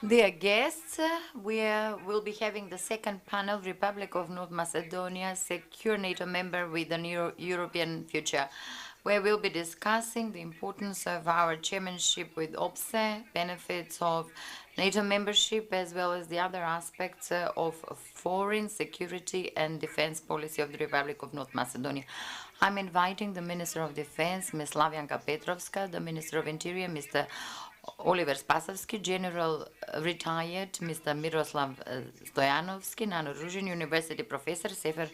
Dear guests, will be having the second panel, Republic of North Macedonia, secure NATO member with an European future, where we'll be discussing the importance of our chairmanship with OPSE, benefits of NATO membership, as well as the other aspects of foreign security and defense policy of the Republic of North Macedonia. I'm inviting the Minister of Defense, Ms. Slavianka Petrovska, the Minister of Interior, Mr. Oliver Spasovski, General Retired Mr. Miroslav Stojanovski, Nano Ruzhin University Professor, Sefer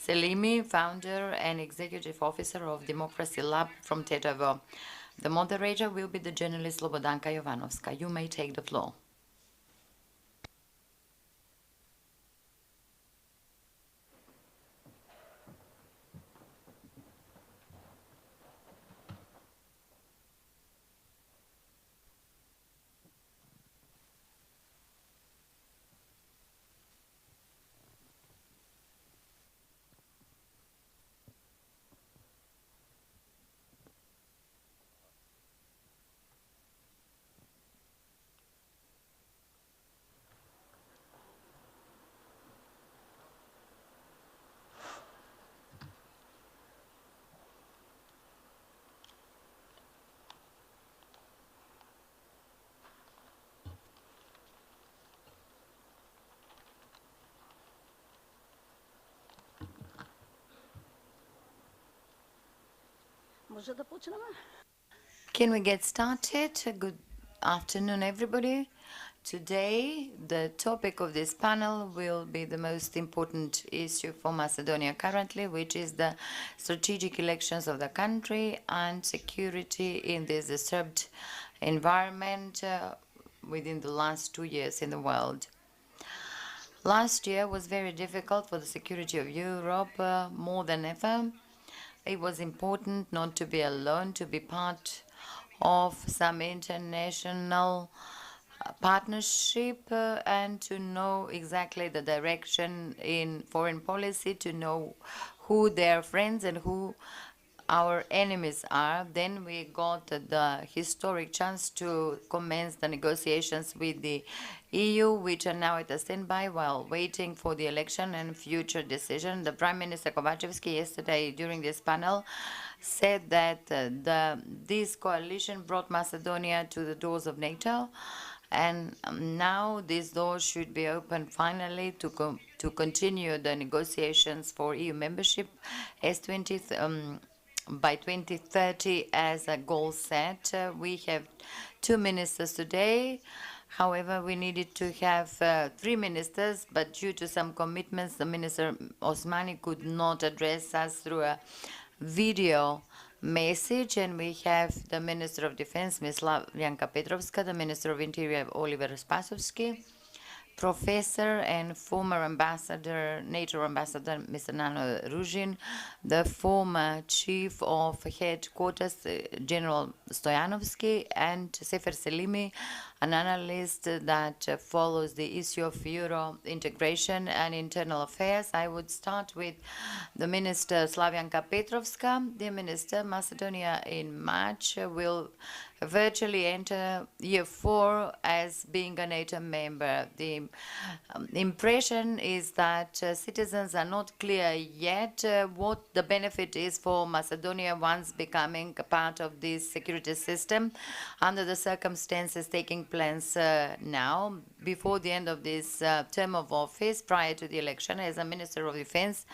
Selimi, Founder and Executive Officer of Democracy Lab from Tetovo. The moderator will be the journalist Slobodanka Jovanovska. You may take the floor. Can we get started? Good afternoon, everybody. Today, the topic of this panel will be the most important issue for Macedonia currently, which is the strategic elections of the country and security in this disturbed environment within the last 2 years in the world. Last year was very difficult for the security of Europe more than ever. It was important not to be alone, to be part of some international partnership and to know exactly the direction in foreign policy, to know who their friends and who our enemies are. Then we got the historic chance to commence the negotiations with the EU, which are now at a standby while waiting for the election and future decision. The Prime Minister Kovachevsky yesterday during this panel said that this coalition brought Macedonia to the doors of NATO, and now these doors should be opened finally to continue the negotiations for EU membership as by 2030 as a goal set. We have 2 ministers today. However, we needed to have 3 ministers, but due to some commitments, the Minister Osmani could not address us through a video message, and we have the Minister of Defense, Ms. Slavianka Petrovska, the Minister of Interior, Oliver Spasovski, Professor and former ambassador, NATO ambassador, Mr. Nano Ruzhin, the former chief of headquarters, General Stojanovski, and Sefer Selimi, an analyst that follows the issue of Euro integration and internal affairs. I would start with the Minister Slavianka Petrovska. Dear Minister, Macedonia in March will virtually enter year 4 as being a NATO member. The impression is that citizens are not clear yet what the benefit is for Macedonia once becoming a part of this security system under the circumstances taking place now, before the end of this term of office, prior to the election as a Minister of Defense.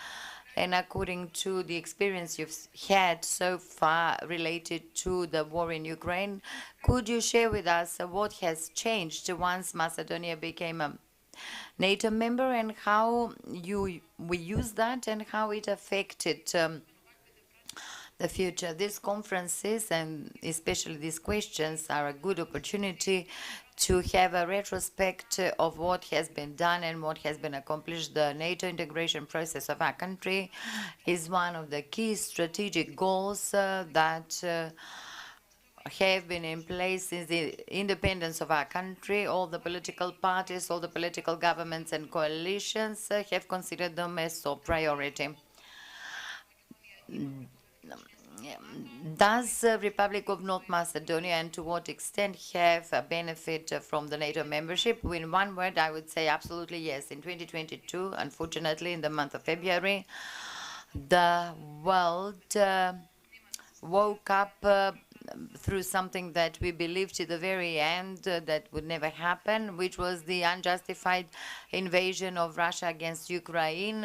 And according to the experience you've had so far related to the war in Ukraine, could you share with us what has changed once Macedonia became a NATO member, and how we use that and how it affected the future? These conferences and especially these questions are a good opportunity to have a retrospect of what has been done and what has been accomplished. The NATO integration process of our country is one of the key strategic goals that have been in place since the independence of our country. All the political parties, all the political governments and coalitions have considered them as top priority. does the Republic of North Macedonia and to what extent have a benefit from the NATO membership? In one word, I would say absolutely yes. In 2022, unfortunately, in the month of February, the world woke up through something that we believed to the very end that would never happen, which was the unjustified invasion of Russia against Ukraine,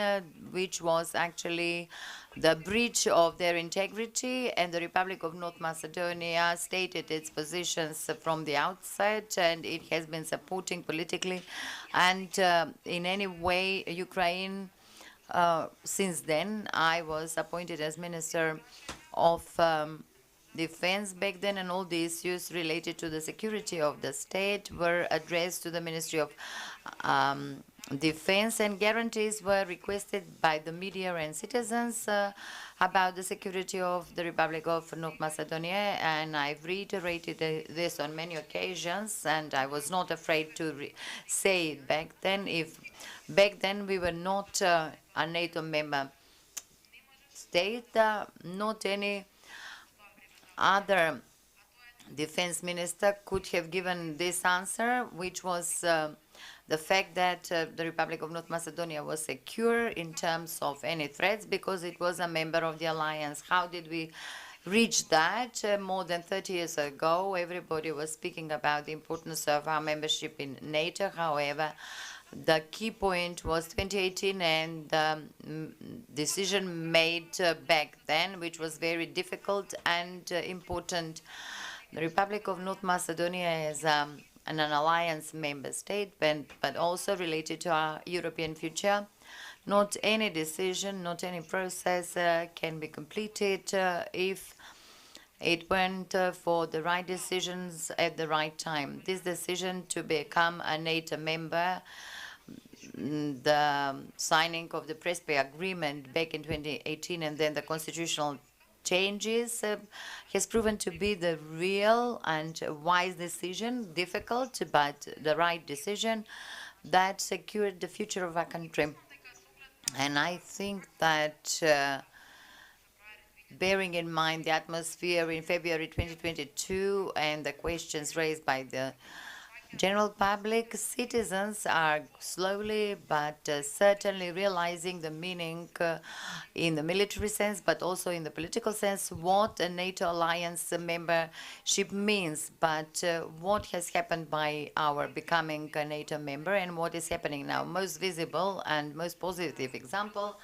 which was actually the breach of their integrity, and the Republic of North Macedonia stated its positions from the outset, and it has been supporting politically and in any way Ukraine since then. I was appointed as Minister of Defense back then, and all the issues related to the security of the state were addressed to the Ministry of Defense, and guarantees were requested by the media and citizens about the security of the Republic of North Macedonia, and I've reiterated this on many occasions, and I was not afraid to say it back then. If back then we were not a NATO member state, not any other defense minister could have given this answer, which was the fact that the Republic of North Macedonia was secure in terms of any threats because it was a member of the alliance. How did we reach that? More than 30 years ago, everybody was speaking about the importance of our membership in NATO. However, the key point was 2018 and the decision made back then, which was very difficult and important. The Republic of North Macedonia is an alliance member state, but also related to our European future. Not any decision, not any process can be completed if it went for the right decisions at the right time. This decision to become a NATO member, the signing of the Prespa agreement back in 2018 and then the constitutional changes has proven to be the real and wise decision, difficult but the right decision that secured the future of our country. And I think that bearing in mind the atmosphere in February 2022 and the questions raised by the general public, citizens are slowly but certainly realizing the meaning in the military sense, but also in the political sense, what a NATO alliance membership means. But what has happened by our becoming a NATO member and what is happening now? Most visible and most positive example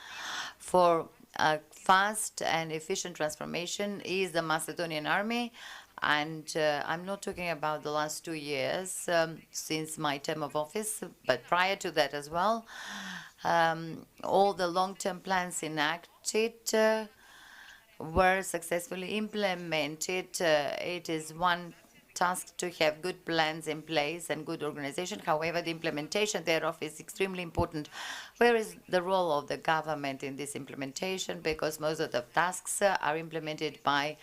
for a fast and efficient transformation is the Macedonian army. And I'm not talking about the last 2 years since my term of office, but prior to that as well. All the long-term plans enacted were successfully implemented. It is one task to have good plans in place and good organization. However, the implementation thereof is extremely important. Where is the role of the government in this implementation? Because most of the tasks are implemented by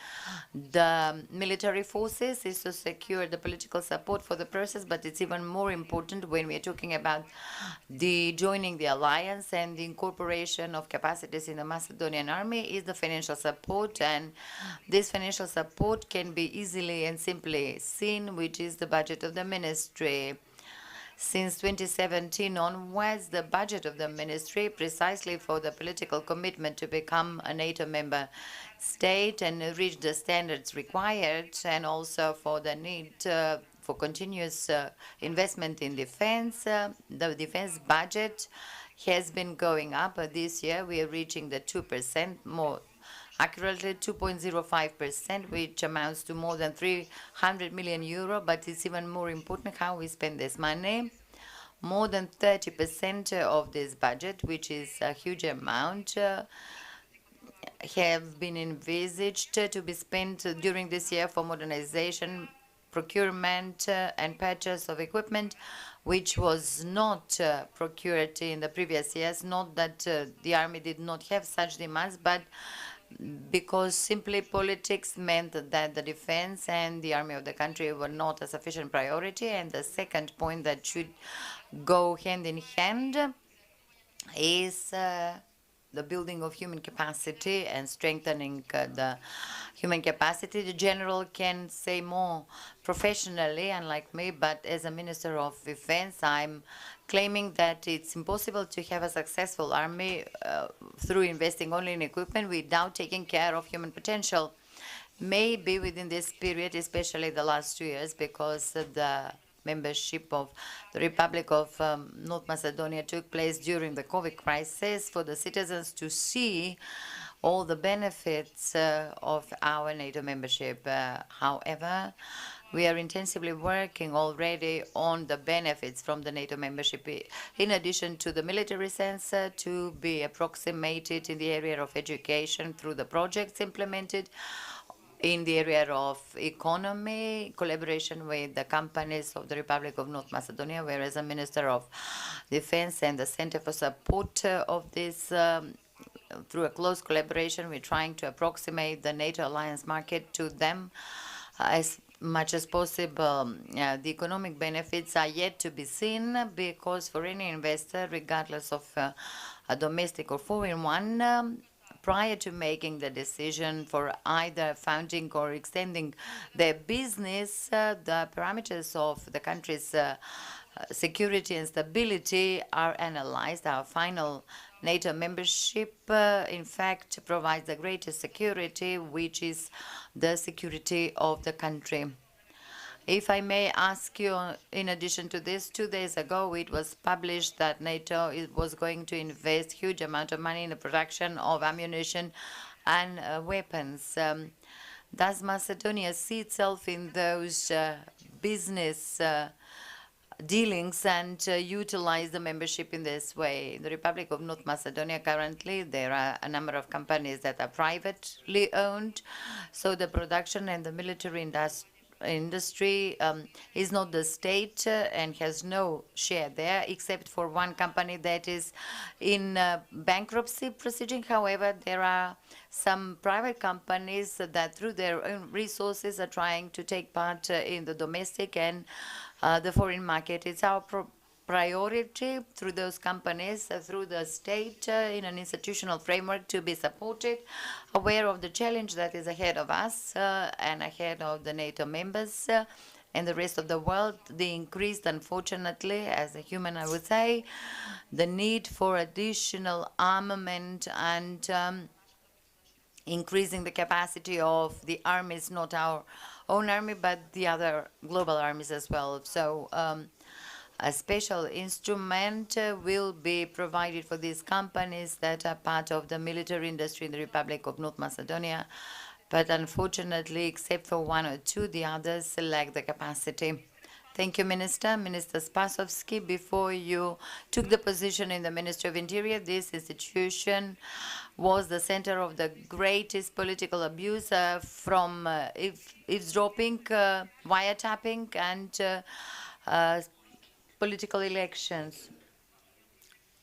the military forces, is to secure the political support for the process, but it's even more important when we're talking about the joining the alliance and the incorporation of capacities in the Macedonian army is the financial support, and this financial support can be easily and simply seen, which is the budget of the ministry. Since 2017 onwards, the budget of the ministry, precisely for the political commitment to become a NATO member state and reach the standards required, and also for the need for continuous investment in defense, the defense budget has been going up. This year, we are reaching the 2%, more accurately 2.05%, which amounts to more than 300 million euro, but it's even more important how we spend this money. More than 30% of this budget, which is a huge amount, have been envisaged to be spent during this year for modernization, procurement, and purchase of equipment, which was not procured in the previous years. Not that the army did not have such demands, but because simply politics meant that the defense and the army of the country were not a sufficient priority. And the second point that should go hand in hand is the building of human capacity and strengthening the human capacity. The general can say more professionally, unlike me, but as a Minister of Defense, I'm claiming that it's impossible to have a successful army through investing only in equipment without taking care of human potential. Maybe within this period, especially the last 2 years, because the membership of the Republic of North Macedonia took place during the COVID crisis, for the citizens to see all the benefits of our NATO membership. However, we are intensively working already on the benefits from the NATO membership, in addition to the military sense, to be approximated in the area of education through the projects implemented, in the area of economy, collaboration with the companies of the Republic of North Macedonia, whereas a Minister of Defense and the Center for Support of this, through a close collaboration, we're trying to approximate the NATO alliance market to them as much as possible. The economic benefits are yet to be seen, because for any investor, regardless of a domestic or foreign one, prior to making the decision for either founding or extending their business, the parameters of the country's security and stability are analyzed. Our final NATO membership, in fact, provides the greatest security, which is the security of the country. If I may ask you, in addition to this, 2 days ago it was published that NATO was going to invest huge amount of money in the production of ammunition and weapons. Does Macedonia see itself in those business dealings and utilize the membership in this way? In the Republic of North Macedonia currently, there are a number of companies that are privately owned, so the production and the military industry is not the state and has no share there, except for one company that is in bankruptcy proceeding. However, there are some private companies that through their own resources are trying to take part in the domestic and the foreign market. It's our priority through those companies, through the state, in an institutional framework, to be supported, aware of the challenge that is ahead of us and ahead of the NATO members and the rest of the world. The increased, unfortunately, as a human, I would say, the need for additional armament and increasing the capacity of the armies, not our own army, but the other global armies as well. So a special instrument will be provided for these companies that are part of the military industry in the Republic of North Macedonia. But unfortunately, except for one or two, the others lack the capacity. Thank you, Minister. Minister Spasovski, before you took the position in the Ministry of Interior, this institution was the center of the greatest political abuse from eavesdropping, wiretapping, and political elections.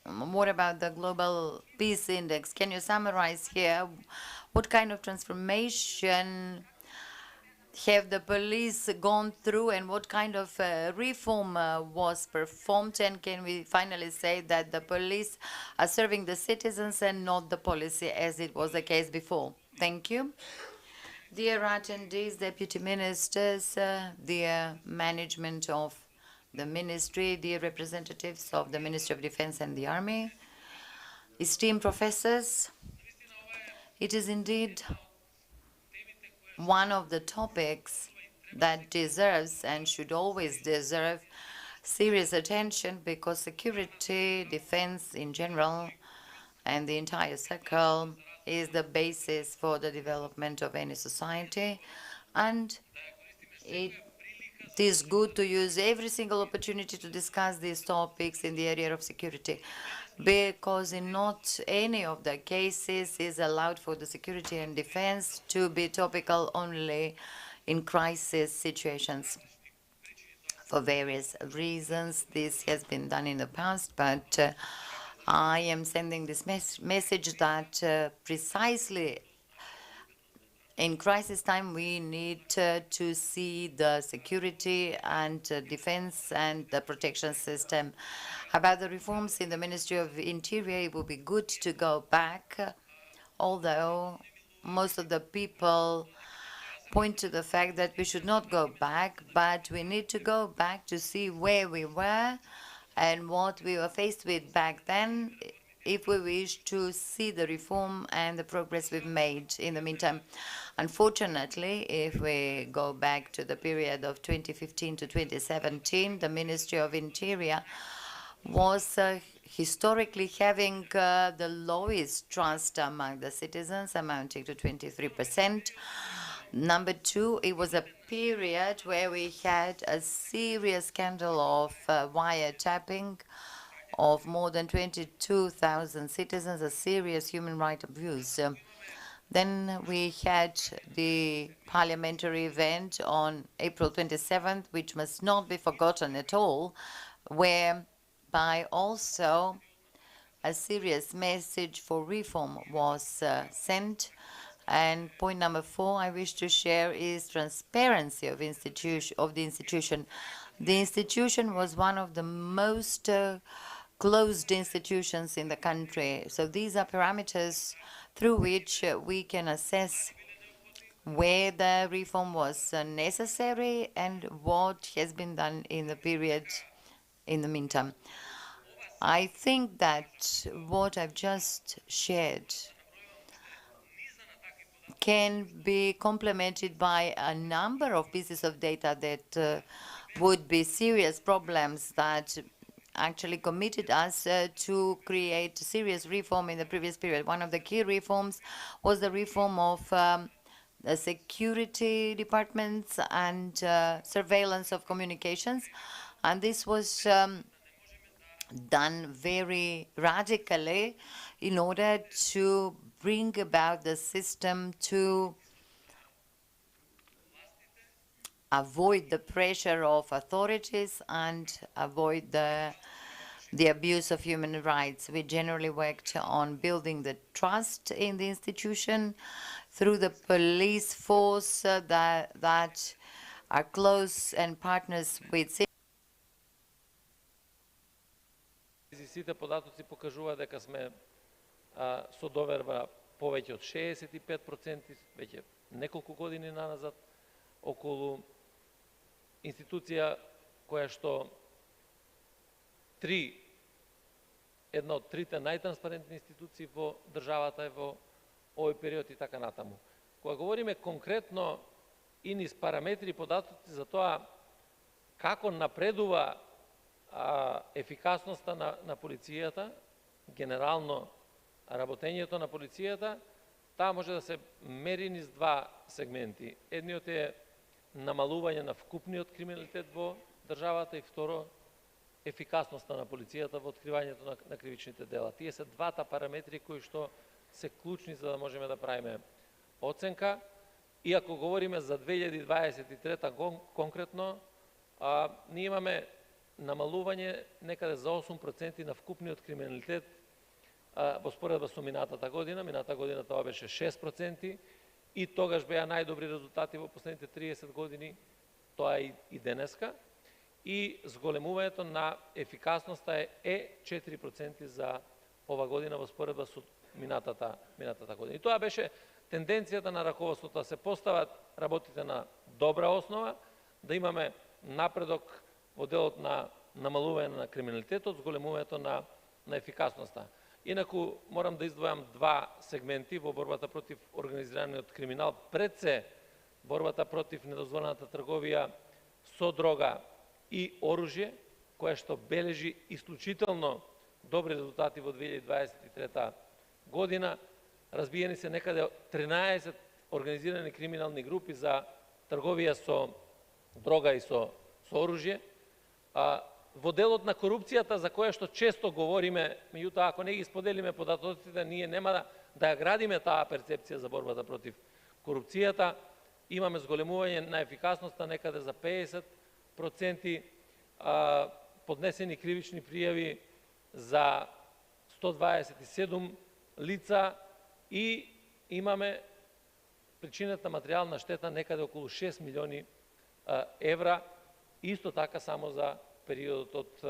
What about the Global Peace Index? Can you summarize here what kind of transformation have the police gone through and what kind of reform was performed? And can we finally say that the police are serving the citizens and not the policy, as it was the case before? Thank you. Dear attendees, deputy ministers, dear management of the ministry, dear representatives of the Ministry of Defense and the Army, esteemed professors, it is indeed one of the topics that deserves and should always deserve serious attention, because security, defense in general, and the entire circle is the basis for the development of any society, and it is good to use every single opportunity to discuss these topics in the area of security, because in not any of the cases is allowed for the security and defense to be topical only in crisis situations. For various reasons, this has been done in the past, but I am sending this message that precisely in crisis time, we need to see the security and defense and the protection system. About the reforms in the Ministry of Interior, it would be good to go back, although most of the people point to the fact that we should not go back, but we need to go back to see where we were and what we were faced with back then, if we wish to see the reform and the progress we've made in the meantime. Unfortunately, if we go back to the period of 2015 to 2017, the Ministry of Interior was historically having the lowest trust among the citizens, amounting to 23%. Number two, it was a period where we had a serious scandal of wiretapping of more than 22,000 citizens, a serious human rights abuse. Then we had the parliamentary event on April 27th, which must not be forgotten at all, whereby also a serious message for reform was sent. And point number four I wish to share is transparency of the institution. The institution was one of the most closed institutions in the country. So these are parameters through which we can assess where the reform was necessary and what has been done in the period in the meantime. I think that what I've just shared can be complemented by a number of pieces of data that would be serious problems that actually committed us to create serious reform in the previous period. One of the key reforms was the reform of the security departments and surveillance of communications. And this was done very radically in order to bring about the system to avoid the pressure of authorities and avoid the abuse of human rights. We generally worked on building the trust in the institution through the police force that are close and partners with Сите податоци покажува дека сме со доверба повеќе од 65%, веќе неколку години наназад, околу институција која што една од трите најтранспарентни институции во државата е во овој период и така натаму. Кога говориме конкретно и низ параметри и податоци за тоа како напредува ефикасноста на полицијата, генерално работењето на полицијата, таа може да се мери низ два сегменти. Едниот е намалување на вкупниот криминалитет во државата и второ, ефикасноста на полицијата во откривањето на кривичните дела. Тие се двата параметри кои што се клучни за да можеме да правиме оценка. И ако говориме за 2023 конкретно, ние имаме намалување некаде за 8% на вкупниот криминалитет во споредба со минатата година. Минатата година тоа беше 6% и тогаш беа најдобри резултати во последните 30 години, тоа и денеска. И зголемувањето на ефикасноста е 4% за ова година во споредба со минатата година. И тоа беше тенденцијата на раководството да се постават работите на добра основа, да имаме напредок во делот на намалување на криминалитетот, зголемувањето на ефикасноста. Инаку морам да издвојам два сегменти во борбата против организираниот криминал. Пред се борбата против недозволената трговија со дрога и оружје, која што бележи исклучително добри резултати во 2023 година. Разбиени се некаде 13 организирани криминални групи за трговија со дрога и со оружје. Во делот на корупцијата, за која што често говориме, меѓутоа ако не ги споделиме податоците, ние нема да ја градиме таа перцепција за борбата против корупцијата. Имаме зголемување на ефикасноста некаде за 50%, поднесени кривични пријави за 127 лица и имаме причинета материјална штета некаде околу 6 милиони евра, исто така само за периодот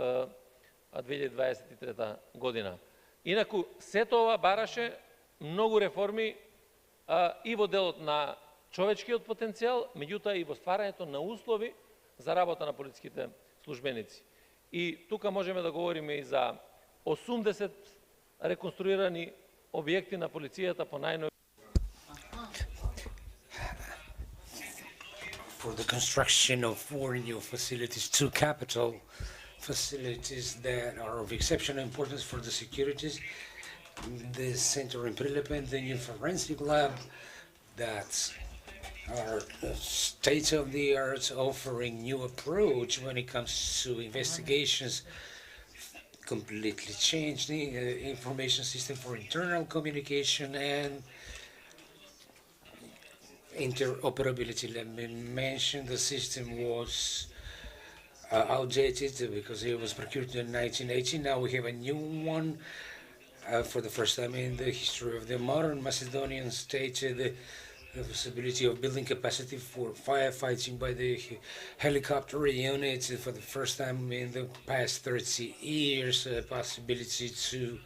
од 2023 година. Инаку, сето ова бараше многу реформи и во делот на човечкиот потенцијал, меѓутоа и во стварањето на услови за работа на полициските службеници. И тука можеме да говориме и за 80 реконструирани објекти на полицијата по најнови. For the construction of 4 new facilities, 2 capital facilities that are of exceptional importance for the securities, the center in Prilep and the new forensic lab that are state-of-the-art, offering new approach when it comes to investigations, completely changed the information system for internal communication and interoperability. Let me mention the system was outdated because it was procured in 1980. Now we have a new one for the first time in the history of the modern Macedonian state. The possibility of building capacity for firefighting by the helicopter units for the first time in the past 30 years, possibility to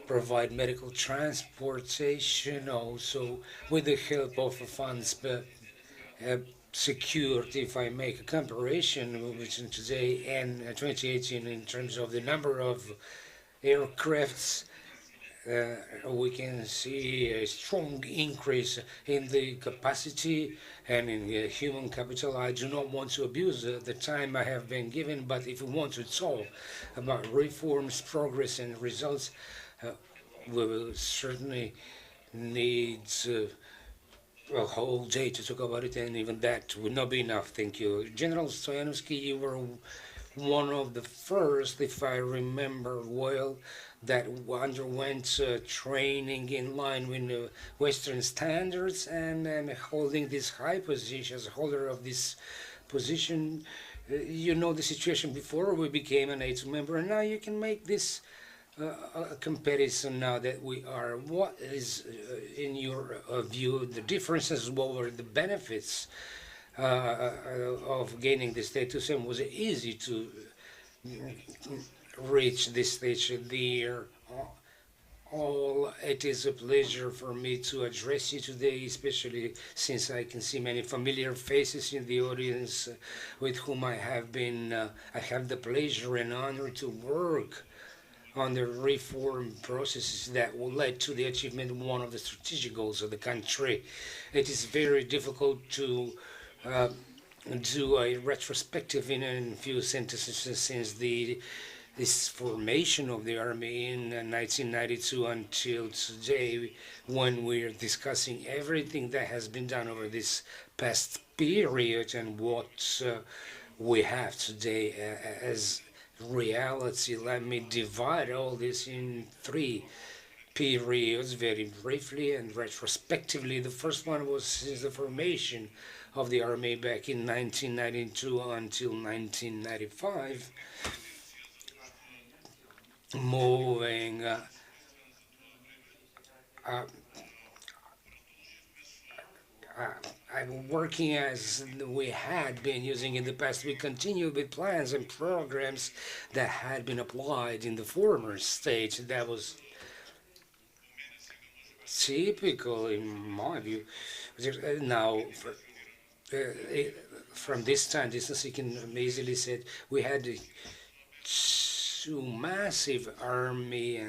provide medical transportation also with the help of funds secured. If I make a comparison between today and 2018 in terms of the number of aircrafts, we can see a strong increase in the capacity and in the human capital. I do not want to abuse the time I have been given, but if we want to talk about reforms, progress and results, we will certainly need a whole day to talk about it, and even that would not be enough. Thank you. General Stoyanovsky, you were one of the first, if I remember well, that underwent training in line with Western standards, and holding this high position, as a holder of this position, you know the situation before we became a NATO member, and now you can make this a comparison now that we are. What is, in your view, the differences? What were the benefits of gaining this status, and was it easy to reach this stage there? It is a pleasure for me to address you today, especially since I can see many familiar faces in the audience with whom I have the pleasure and honor to work on the reform processes that will lead to the achievement of one of the strategic goals of the country. It is very difficult to do a retrospective in a few sentences since this formation of the army in 1992 until today, when we're discussing everything that has been done over this past period and what we have today as reality. Let me divide all this in 3 periods very briefly and retrospectively. The first one was since the formation of the army back in 1992 until 1995, moving I'm working as we had been using in the past. We continue with plans and programs that had been applied in the former state. That was typical, in my view. Now, from this time, distance, you can easily say we had a too massive army,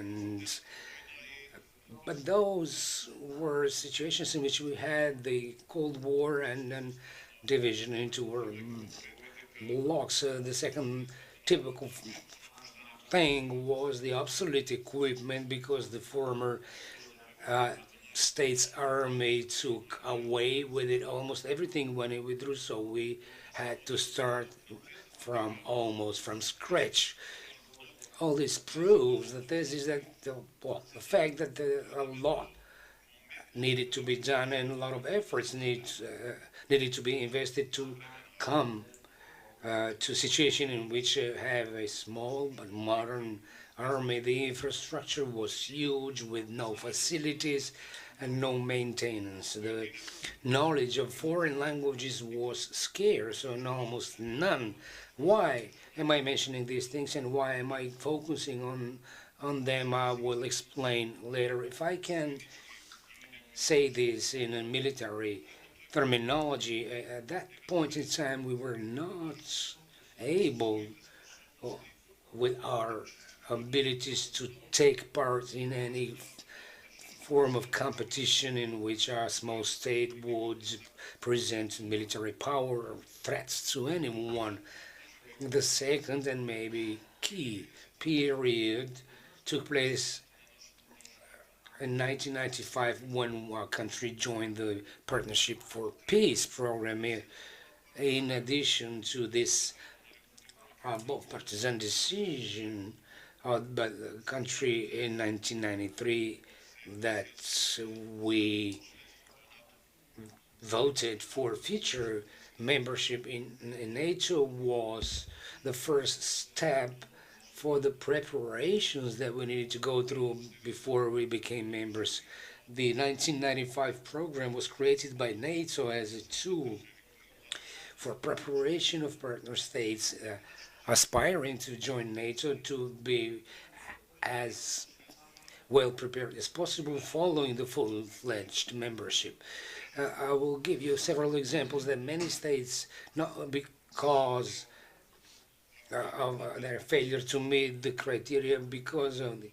but those were situations in which we had the Cold War and then division into blocks. The second typical thing was the obsolete equipment, because the former state's army took away with it almost everything when it withdrew, so we had to start from almost from scratch. All this proves that the fact that a lot needed to be done and a lot of efforts needed to be invested to come to a situation in which have a small but modern army. The infrastructure was huge with no facilities and no maintenance. The knowledge of foreign languages was scarce, or almost none. Why am I mentioning these things, and why am I focusing on them? I will explain later. If I can say this in a military terminology. At that point in time, we were not able, with our abilities, to take part in any form of competition in which a small state would present military power or threats to anyone. The second and maybe key period took place in 1995 when our country joined the Partnership for Peace program. In addition to this partisan decision by the country in 1993 that we voted for future membership in NATO was the first step for the preparations that we needed to go through before we became members. The 1995 program was created by NATO as a tool for preparation of partner states aspiring to join NATO to be as well prepared as possible following the full-fledged membership. I will give you several examples that many states, not because of their failure to meet the criteria, because of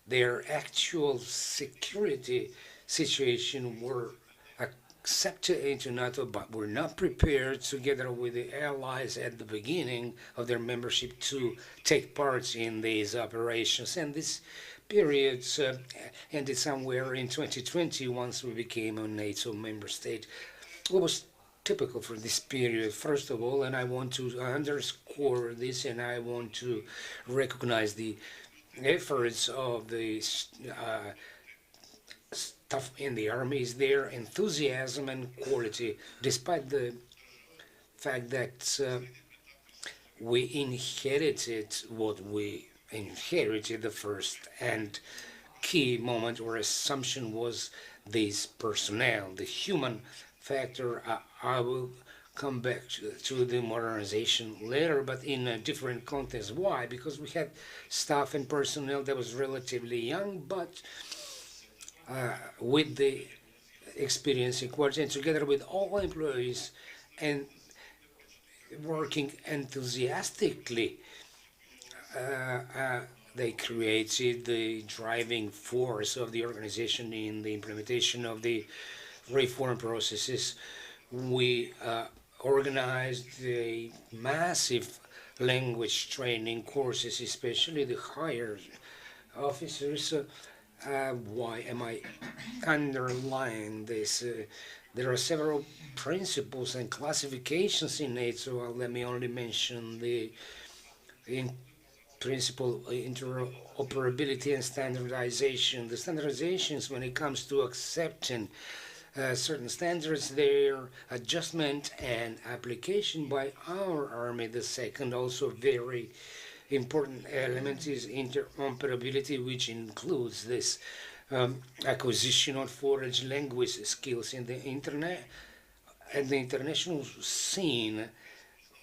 their actual security situation, were accepted into NATO, but were not prepared together with the allies at the beginning of their membership to take part in these operations. And this period ended somewhere in 2020 once we became a NATO member state. What was typical for this period, first of all, and I want to underscore this, and I want to recognize the efforts of the staff in the armies, their enthusiasm and quality, despite the fact that we inherited what we inherited. The first and key moment or assumption was this personnel, the human factor. I will come back to the modernization later, but in a different context. Why? Because we had staff and personnel that was relatively young, but with the experience in quality, and together with all employees and working enthusiastically, they created the driving force of the organization in the implementation of the reform processes. We organized a massive language training courses, especially the higher officers. Why am I underlying this? There are several principles and classifications in NATO. Let me only mention the principle interoperability and standardization. The standardizations, when it comes to accepting certain standards, their adjustment and application by our army. The second, also very important element, is interoperability, which includes this acquisition of foreign language skills in the internet and the international scene,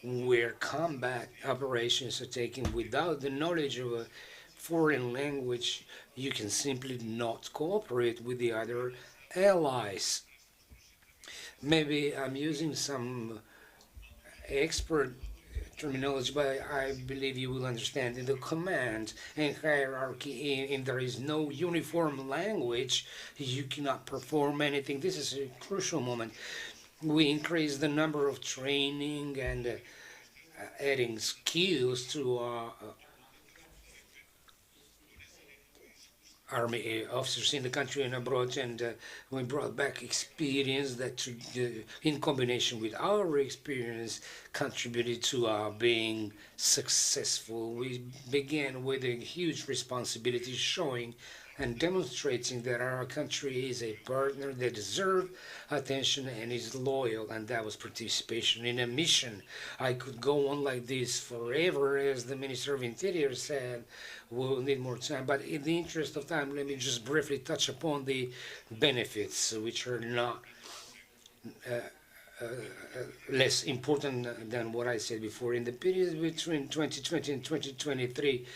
where combat operations are taken without the knowledge of a foreign language. You can simply not cooperate with the other allies. Maybe I'm using some expert terminology, but I believe you will understand. In the command and hierarchy, and there is no uniform language, you cannot perform anything. This is a crucial moment. We increase the number of training and adding skills to army officers in the country and abroad, and we brought back experience that, in combination with our experience, contributed to our being successful. We began with a huge responsibility, showing and demonstrating that our country is a partner that deserves attention and is loyal, and that was participation in a mission. I could go on like this forever, as the Minister of Interior said. We'll need more time, but in the interest of time, let me just briefly touch upon the benefits, which are not less important than what I said before. In the period between 2020 and 2023,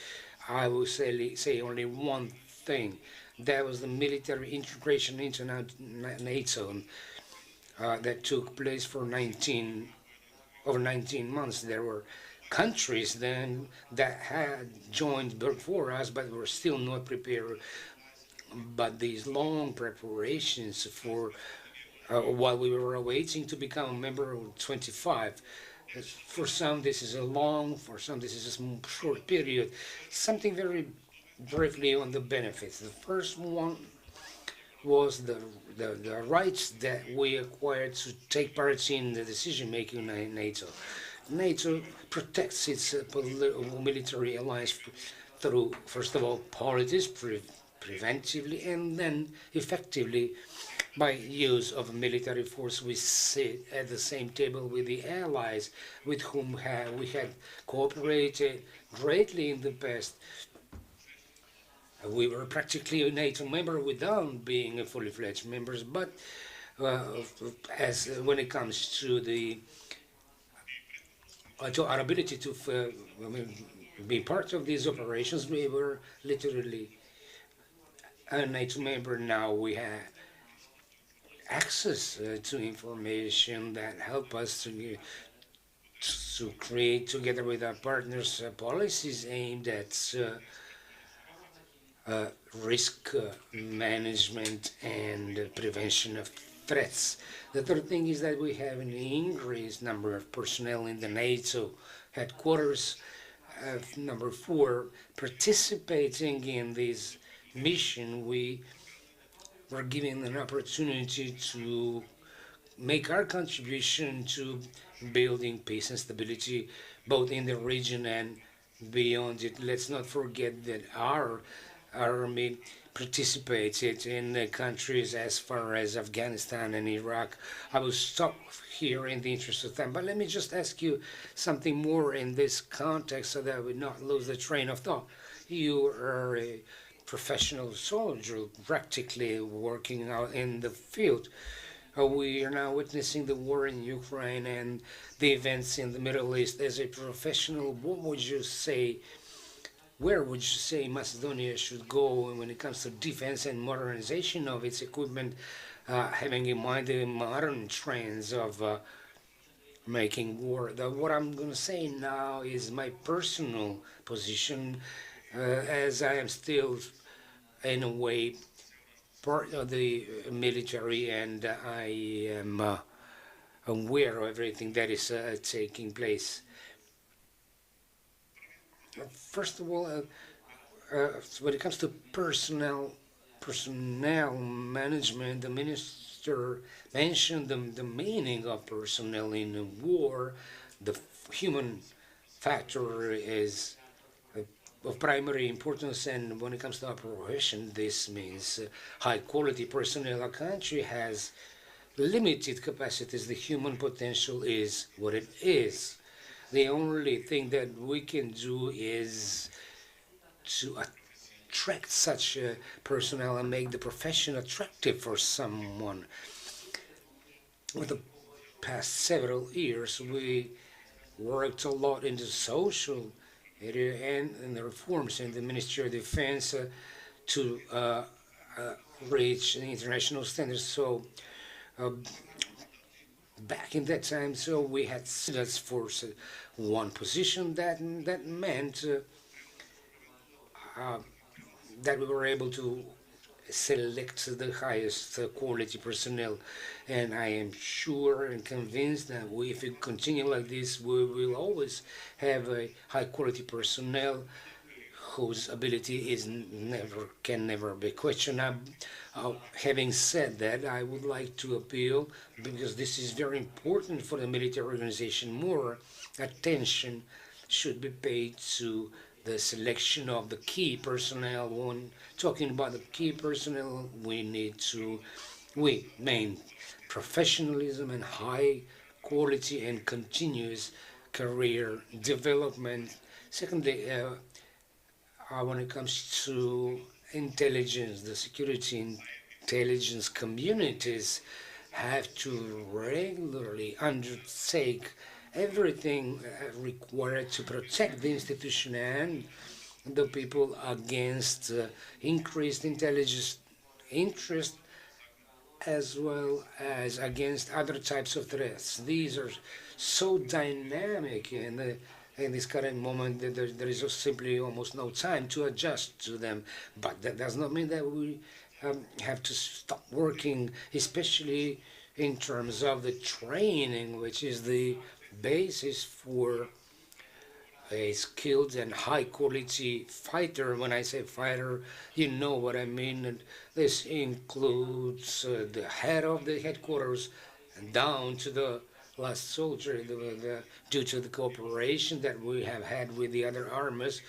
I will say only one thing. That was the military integration into NATO that took place for over 19 months. There were countries then that had joined before us, but were still not prepared. But these long preparations for while we were waiting to become a member of 25. For some, this is a long, for some, this is a short period. Something very briefly on the benefits. The first one was the rights that we acquired to take part in the decision-making in NATO. NATO protects its military alliance through, first of all, politics, preventively, and then effectively by use of military force. We sit at the same table with the allies with whom we had cooperated greatly in the past. We were practically a NATO member without being a fully fledged members, but when it comes to our ability to be part of these operations, we were literally a NATO member. Now we have access to information that help us to create, together with our partners, policies aimed at risk management and prevention of threats. The third thing is that we have an increased number of personnel in the NATO headquarters. Number 4, participating in this mission, we were given an opportunity to make our contribution to building peace and stability both in the region and beyond it. Let's not forget that our army participated in countries as far as Afghanistan and Iraq. I will stop here in the interest of time, but let me just ask you something more in this context so that we not lose the train of thought. You are a professional soldier practically working out in the field. We are now witnessing the war in Ukraine and the events in the Middle East. As a professional, what would you say, where would you say Macedonia should go when it comes to defense and modernization of its equipment, having in mind the modern trends of making war? What I'm going to say now is my personal position, as I am still, in a way, part of the military, and I am aware of everything that is taking place. First of all, when it comes to personnel management, the minister mentioned the meaning of personnel in a war. The human factor is of primary importance, and when it comes to operation, this means high quality personnel. A country has limited capacities. The human potential is what it is. The only thing that we can do is to attract such personnel and make the profession attractive for someone. Over the past several years, we worked a lot in the social area and in the reforms in the Ministry of Defense to reach international standards. So back in that time, so we had that's for one position that meant that we were able to select the highest quality personnel, and I am sure and convinced that if we continue like this, we will always have a high quality personnel whose ability can never be questioned. Having said that, I would like to appeal, because this is very important for the military organization, more attention should be paid to the selection of the key personnel. When talking about the key personnel, we main professionalism and high quality and continuous career development. Secondly, when it comes to intelligence, the security intelligence communities have to regularly undertake everything required to protect the institution and the people against increased intelligence interest as well as against other types of threats. These are so dynamic in this current moment that there is just simply almost no time to adjust to them. But that does not mean that we have to stop working, especially in terms of the training, which is the basis for a skilled and high quality fighter. When I say fighter, you know what I mean. And this includes the head of the headquarters and down to the last soldier. Due to the cooperation that we have had with the other armies,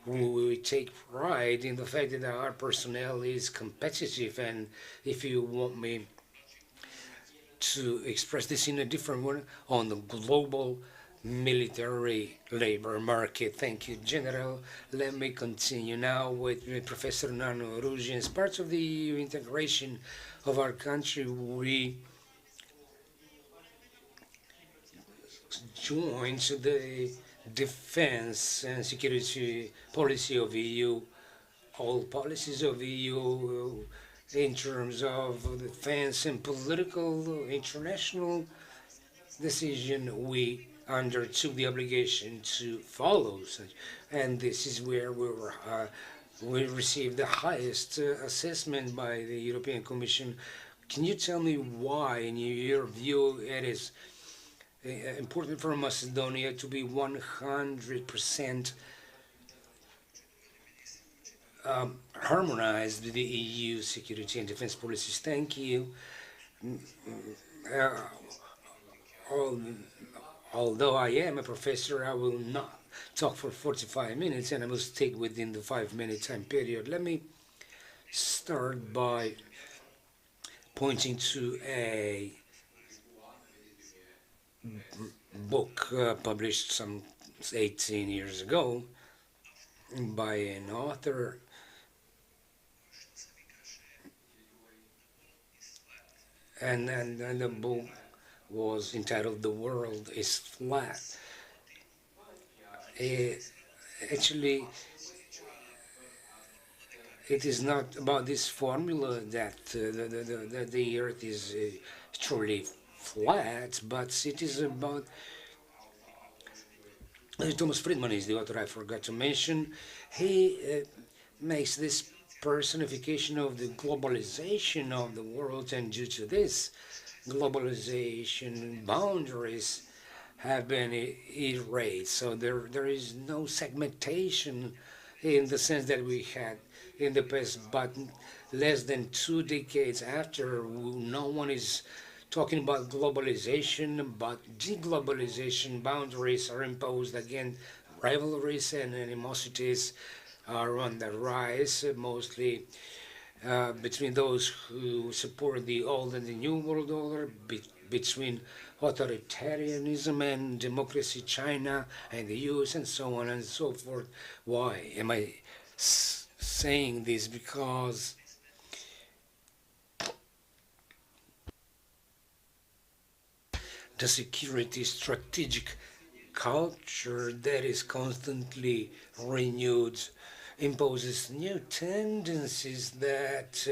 we take pride in the fact that our personnel is competitive. And if you want me to express this in a different way, on the global military labor market. Thank you, General. Let me continue now with Professor Nano Ruji. As part of the integration of our country, we joined the defense and security policy of EU. All policies of EU in terms of defense and political international decision, we undertook the obligation to follow such, and this is where we received the highest assessment by the European Commission. Can you tell me why, in your view, it is important for Macedonia to be 100% harmonized with the EU security and defense policies? Thank you. Although I am a professor, I will not talk for 45 minutes, and I will stick within the 5-minute time period. Let me start by pointing to a book published some 18 years ago by an author, and the book was entitled "The World is Flat." Actually, it is not about this formula that the Earth is truly flat, but it is about Thomas Friedman is the author I forgot to mention. He makes this personification of the globalization of the world, and due to this globalization, boundaries have been erased. So there is no segmentation in the sense that we had in the past, but less than 2 decades after, no one is talking about globalization, but deglobalization. Boundaries are imposed again. Rivalries and animosities are on the rise, mostly between those who support the old and the new world order, between authoritarianism and democracy, China and the US, and so on and so forth. Why am I saying this? Because the security strategic culture that is constantly renewed imposes new tendencies that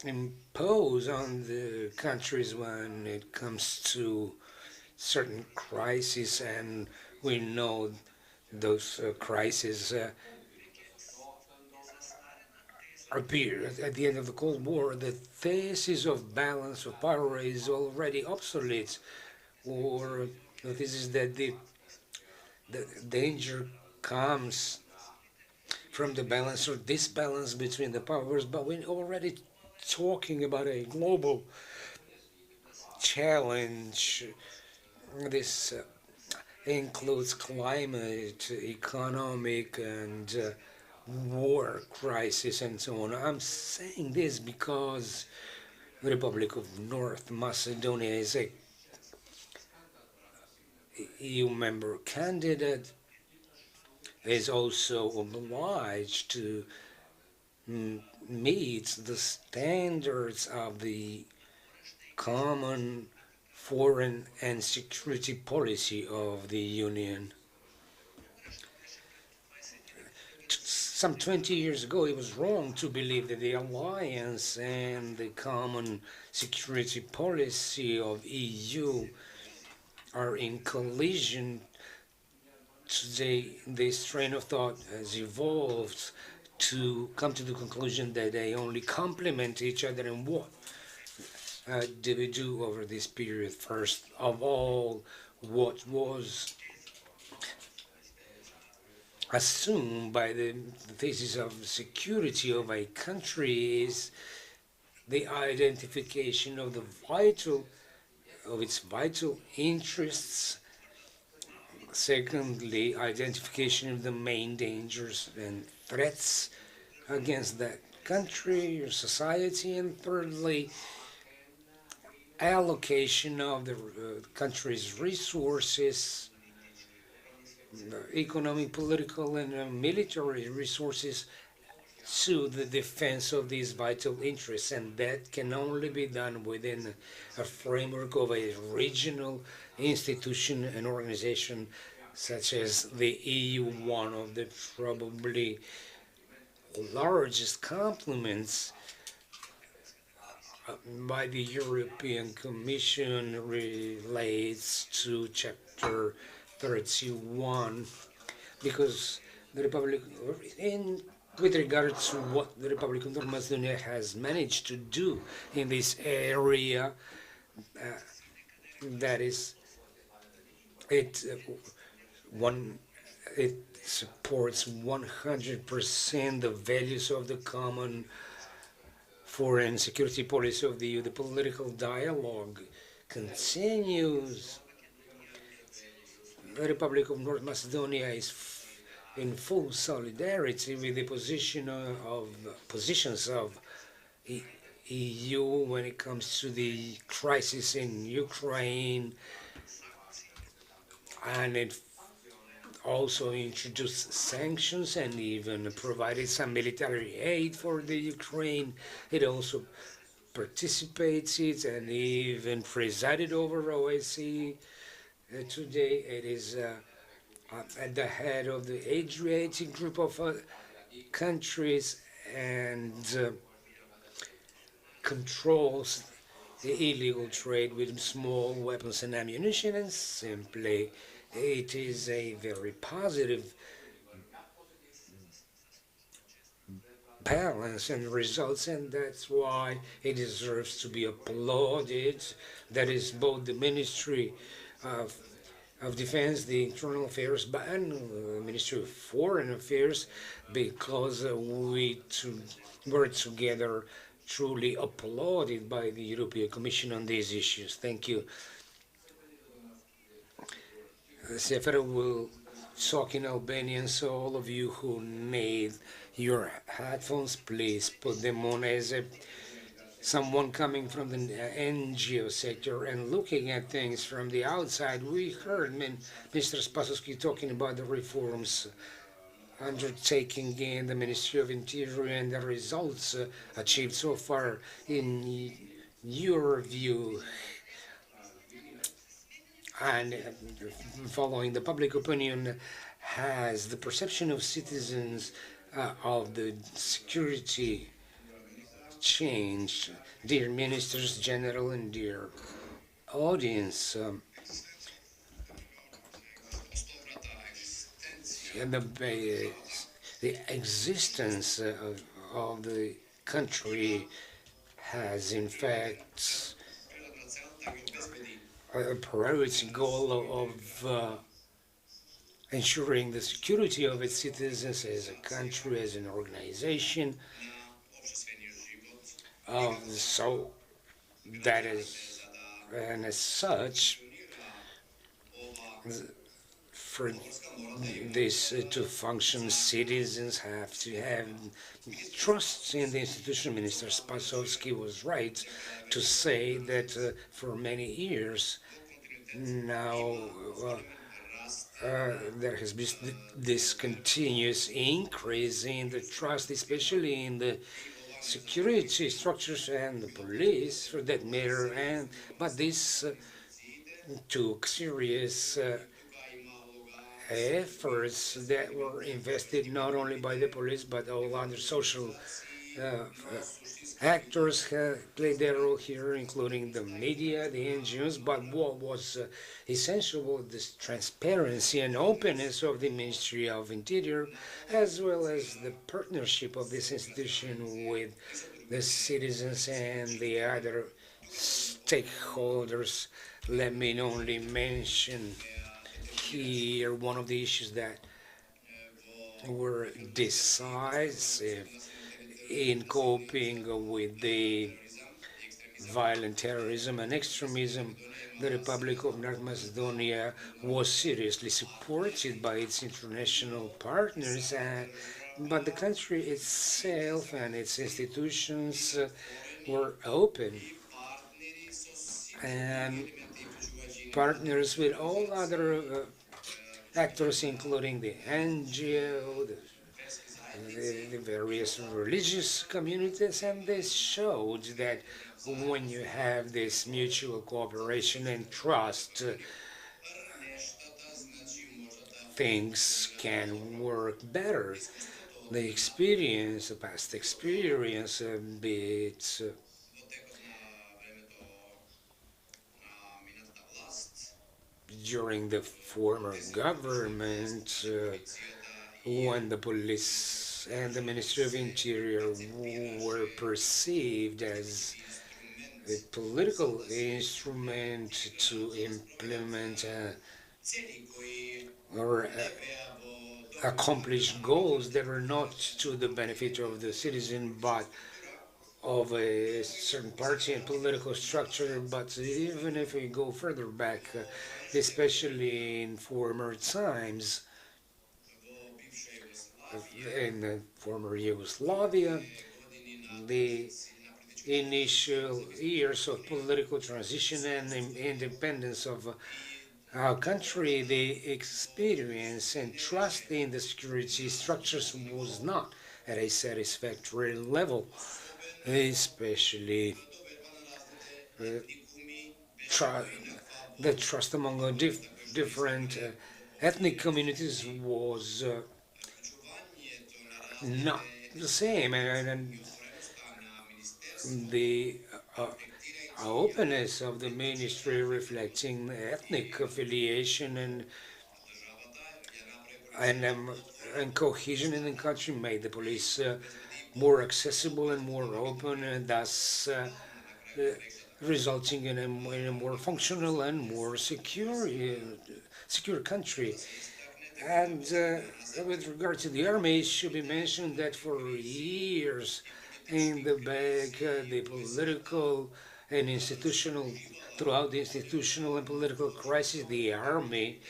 impose on the countries when it comes to certain crises, and we know those crises appear at the end of the Cold War. The thesis of balance of power is already obsolete, or the thesis that the danger comes from the balance or disbalance between the powers, but we're already talking about a global challenge. This includes climate, economic, and war crisis, and so on. I'm saying this because the Republic of North Macedonia is a EU member candidate, is also obliged to meet the standards of the common foreign and security policy of the Union. some 20 years ago, it was wrong to believe that the alliance and the common security policy of EU are in collision. Today, this train of thought has evolved to come to the conclusion that they only complement each other. And what did we do over this period? First of all, what was assumed by the thesis of security of a country is the identification of its vital interests. Secondly, identification of the main dangers and threats against that country or society. And thirdly, allocation of the country's resources, economic, political, and military resources to the defense of these vital interests. And that can only be done within a framework of a regional institution and organization such as the EU, one of the probably largest compliments by the European Commission relates to Chapter 31, because the Republic, with regard to what the Republic of North Macedonia has managed to do in this area, that is, it supports 100% the values of the common foreign security policy of the EU. The political dialogue continues. The Republic of North Macedonia is in full solidarity with the positions of EU when it comes to the crisis in Ukraine, and it also introduced sanctions and even provided some military aid for the Ukraine. It also participated and even presided over OSCE. Today it is at the head of the Adriatic group of countries and controls the illegal trade with small weapons and ammunition. And simply, it is a very positive balance and results, and that's why it deserves to be applauded. That is both the Ministry of Defense, the Internal Affairs, and the Ministry of Foreign Affairs, because we were together truly applauded by the European Commission on these issues. Thank you. Sefer will talk in Albanian, so all of you who need your headphones, please put them on. As someone coming from the NGO sector and looking at things from the outside, we heard Mr. Spasowski talking about the reforms undertaking in the Ministry of Interior and the results achieved so far. In your view, and following the public opinion, has the perception of citizens of the security changed? Dear Ministers General and dear audience, the existence of the country has in fact a priority goal of ensuring the security of its citizens as a country, as an organization. So that is, and as such, for this to function, citizens have to have trust in the institution. Minister Spasowski was right to say that for many years now there has been this continuous increase in the trust, especially in the security structures and the police, for that matter. But this took serious efforts that were invested not only by the police but all other social actors played their role here, including the media, the NGOs. But what was essential was this transparency and openness of the Ministry of Interior, as well as the partnership of this institution with the citizens and the other stakeholders. Let me only mention here one of the issues that were decisive in coping with the violent terrorism and extremism. The Republic of North Macedonia was seriously supported by its international partners, but the country itself and its institutions were open and partners with all other actors, including the NGO, the various religious communities, and this showed that when you have this mutual cooperation and trust, things can work better. The experience, the past experience, be it during the former government, when the police and the Ministry of Interior were perceived as a political instrument to implement or accomplish goals that were not to the benefit of the citizen but of a certain party and political structure. But even if we go further back, especially in former times, in the former Yugoslavia, the initial years of political transition and independence of our country, the experience and trust in the security structures was not at a satisfactory level, especially the trust among different ethnic communities was not the same, and the openness of the ministry reflecting ethnic affiliation and cohesion in the country made the police more accessible and more open, and thus resulting in a more functional and more secure country. And with regard to the army, it should be mentioned that for years in the back, the political and institutional, throughout the institutional and political crisis, the army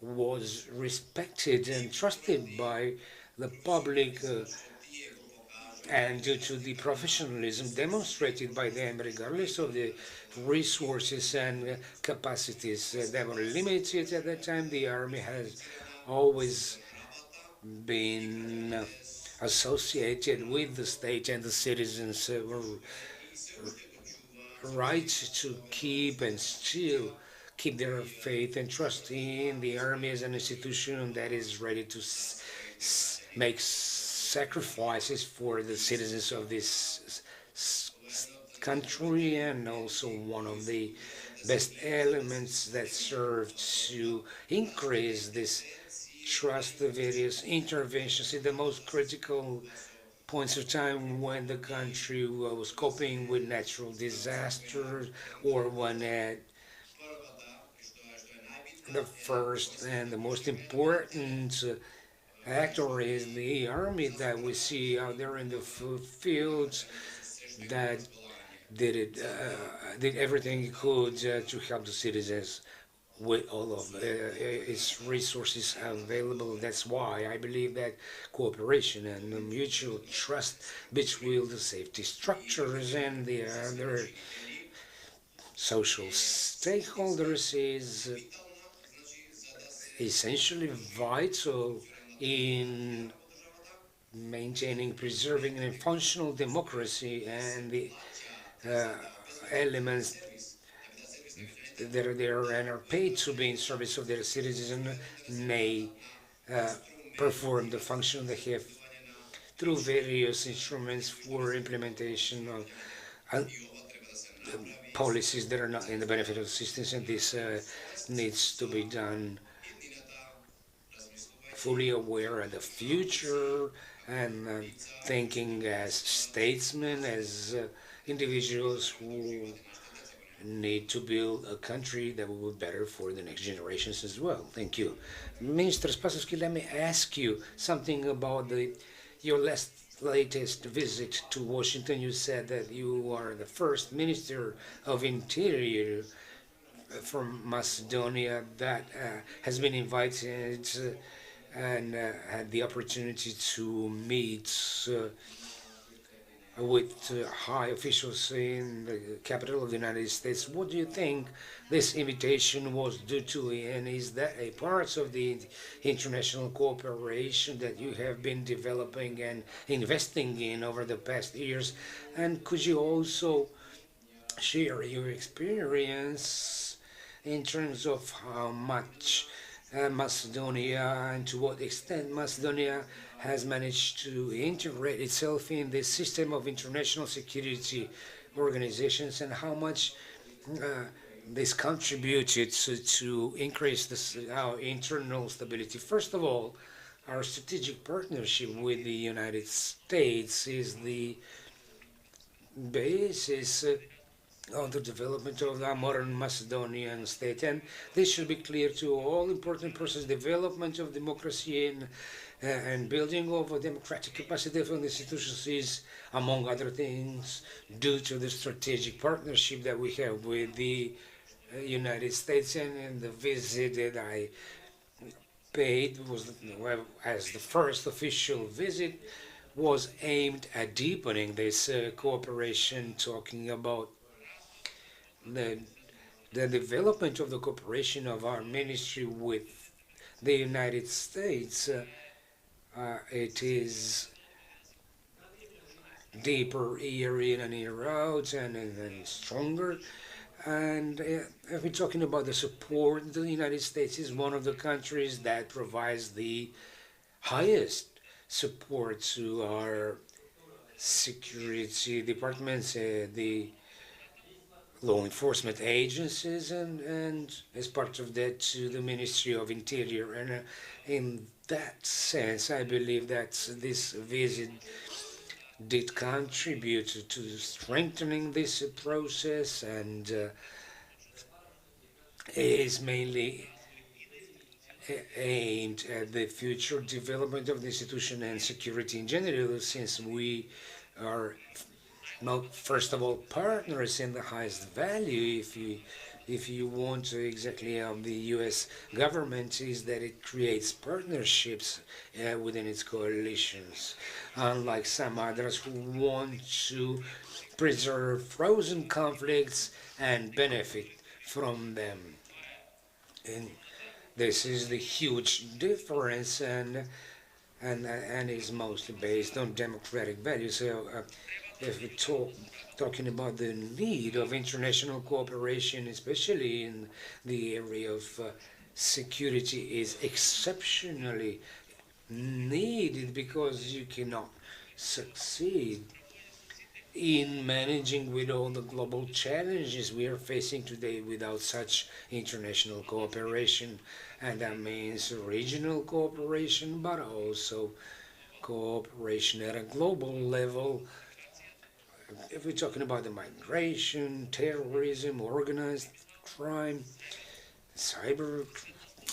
was respected and trusted by the public, and due to the professionalism demonstrated by them, regardless of the resources and capacities that were limited at that time, the army has always been associated with the state, and the citizens were right to keep and still keep their faith and trust in the army as an institution that is ready to make sacrifices for the citizens of this country, and also one of the best elements that served to increase this trust, the various interventions in the most critical points of time when the country was coping with natural disasters, or when the first and the most important actor is the army that we see out there in the fields that did everything it could to help the citizens with all of its resources available. That's why I believe that cooperation and the mutual trust between the safety structures and the other social stakeholders is essentially vital in maintaining, preserving a functional democracy, and the elements that are there and are paid to be in service of their citizens may perform the function they have through various instruments for implementation of policies that are not in the benefit of the citizens, and this needs to be done fully aware of the future and thinking as statesmen, as individuals who need to build a country that will be better for the next generations as well. Thank you. Minister Spasowski, let me ask you something about your latest visit to Washington. You said that you are the first Minister of Interior from Macedonia that has been invited and had the opportunity to meet with high officials in the capital of the United States. What do you think this invitation was due to, and is that a part of the international cooperation that you have been developing and investing in over the past years? And could you also share your experience in terms of how much Macedonia and to what extent Macedonia has managed to integrate itself in the system of international security organizations, and how much this contributed to increase our internal stability? First of all, our strategic partnership with the United States is the basis of the development of the modern Macedonian state, and this should be clear to all important process: development of democracy and building of a democratic capacity for the institutions is, among other things, due to the strategic partnership that we have with the United States. And the visit that I paid was, as the first official visit, was aimed at deepening this cooperation, talking about the development of the cooperation of our ministry with the United States. It is deeper year in and year out, and stronger. And if we're talking about the support, the United States is one of the countries that provides the highest support to our security departments, the law enforcement agencies, and as part of that to the Ministry of Interior. And in that sense, I believe that this visit did contribute to strengthening this process, and is mainly aimed at the future development of the institution and security in general, since we are first of all partners in the highest value, if you want to exactly of the U.S. government, is that it creates partnerships within its coalitions, unlike some others who want to preserve frozen conflicts and benefit from them. And this is the huge difference, and is mostly based on democratic values. So if we're talking about the need of international cooperation, especially in the area of security, is exceptionally needed, because you cannot succeed in managing with all the global challenges we are facing today without such international cooperation. And that means regional cooperation, but also cooperation at a global level. If we're talking about the migration, terrorism, organized crime, cyber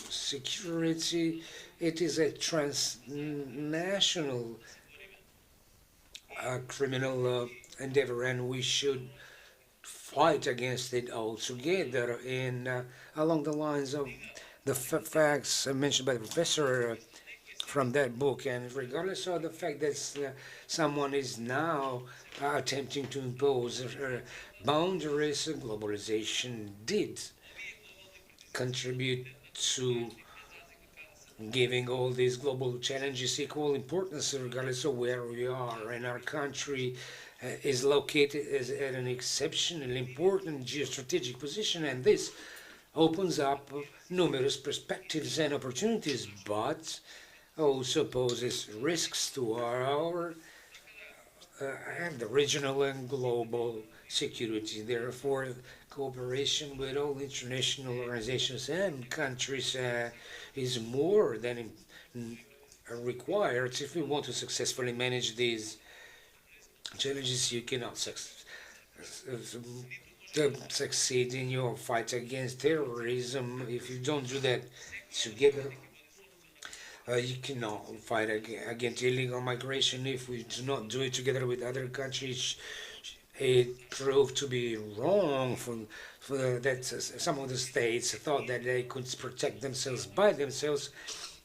security, it is a transnational criminal endeavor, and we should fight against it altogether. In along the lines of the facts mentioned by the professor from that book, and regardless of the fact that someone is now attempting to impose boundaries, globalization did contribute to giving all these global challenges equal importance, regardless of where we are. And our country is located at an exceptionally important geostrategic position, and this opens up numerous perspectives and opportunities, but also poses risks to our and the regional and global security. Therefore, cooperation with all international organizations and countries is more than required if we want to successfully manage these challenges. You cannot succeed in your fight against terrorism if you don't do that together. You cannot fight against illegal migration if we do not do it together with other countries. It proved to be wrong for that some of the states thought that they could protect themselves by themselves,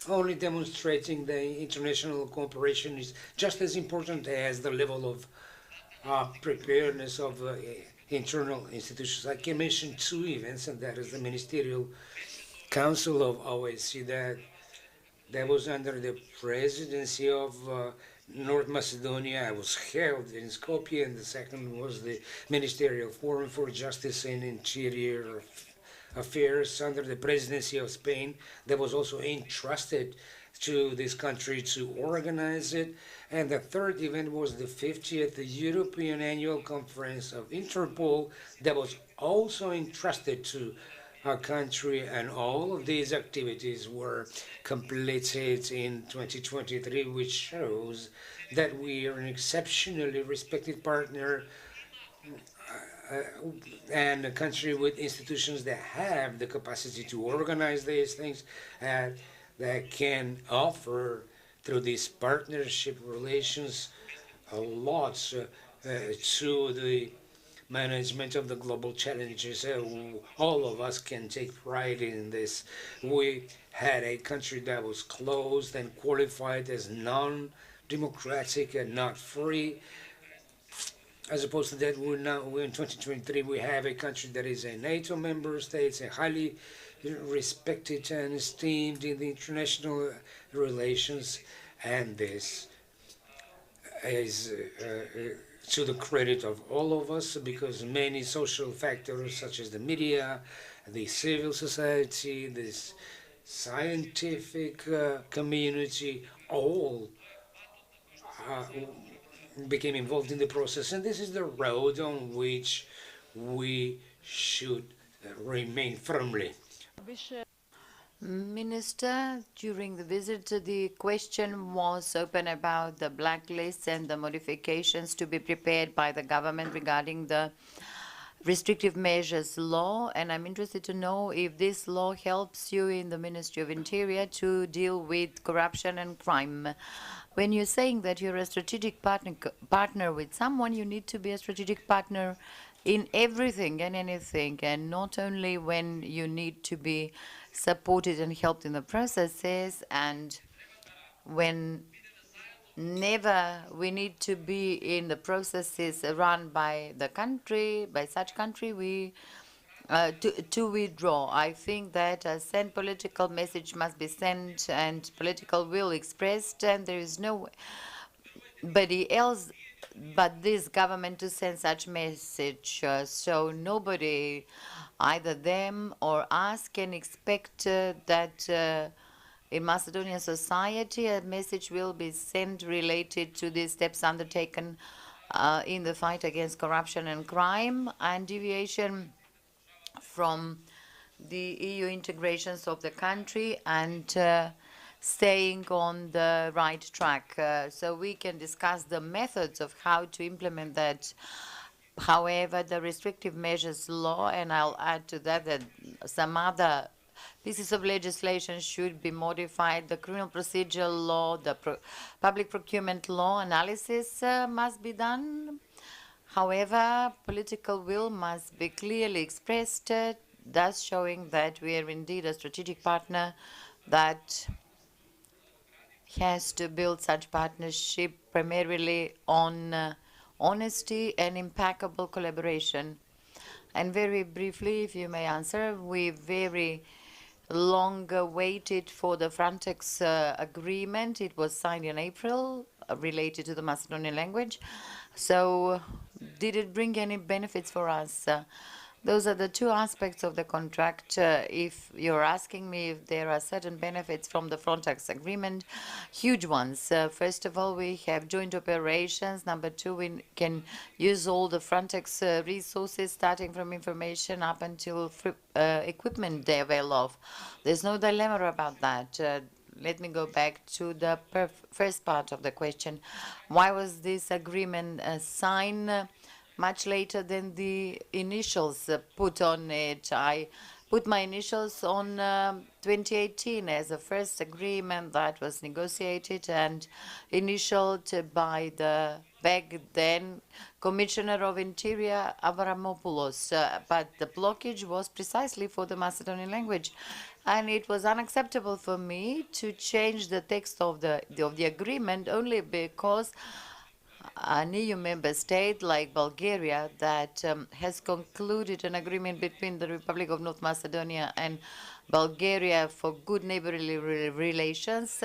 only demonstrating the international cooperation is just as important as the level of preparedness of internal institutions. I can mention two events, and that is the Ministerial Council of OSCE that was under the presidency of North Macedonia. I was held in Skopje, and the second was the Ministerial Forum for Justice and Interior Affairs under the presidency of Spain, that was also entrusted to this country to organize it. And the third event was the 50th European Annual Conference of Interpol, that was also entrusted to our country, and all of these activities were completed in 2023, which shows that we are an exceptionally respected partner and a country with institutions that have the capacity to organize these things, that can offer through these partnership relations a lot to the management of the global challenges. All of us can take pride in this. We had a country that was closed and qualified as non-democratic and not free. As opposed to that, we're in 2023, we have a country that is a NATO member state, a highly respected and esteemed in the international relations, and this is to the credit of all of us, because many social factors such as the media, the civil society, this scientific community, all became involved in the process, and this is the road on which we should remain firmly. Minister, during the visit, the question was open about the blacklists and the modifications to be prepared by the government regarding the restrictive measures law, and I'm interested to know if this law helps you in the Ministry of Interior to deal with corruption and crime. When you're saying that you're a strategic partner with someone, you need to be a strategic partner in everything and anything, and not only when you need to be supported and helped in the processes, and when never we need to be in the processes run by the country, by such country, we to withdraw. I think that a sent political message must be sent and political will expressed, and there is nobody else but this government to send such message. So nobody, either them or us, can expect that in Macedonian society a message will be sent related to the steps undertaken in the fight against corruption and crime, and deviation from the EU integrations of the country, and staying on the right track. So we can discuss the methods of how to implement that. However, the restrictive measures law, and I'll add to that that some other pieces of legislation should be modified. The criminal procedure law, the public procurement law analysis must be done. However, political will must be clearly expressed, thus showing that we are indeed a strategic partner that has to build such partnership primarily on honesty and impeccable collaboration. And very briefly, if you may answer, we very long waited for the Frontex agreement. It was signed in April, related to the Macedonian language. So did it bring any benefits for us? Those are the two aspects of the contract. If you're asking me if there are certain benefits from the Frontex agreement, huge ones. First of all, we have joint operations. Number two, we can use all the Frontex resources, starting from information up until equipment they avail of. There's no dilemma about that. Let me go back to the first part of the question. Why was this agreement signed much later than the initials put on it? I put my initials on 2018 as the first agreement that was negotiated and initialed by the back then Commissioner of Interior Avramopoulos. But the blockage was precisely for the Macedonian language. And it was unacceptable for me to change the text of the agreement only because an EU member state like Bulgaria that has concluded an agreement between the Republic of North Macedonia and Bulgaria for good neighborly relations,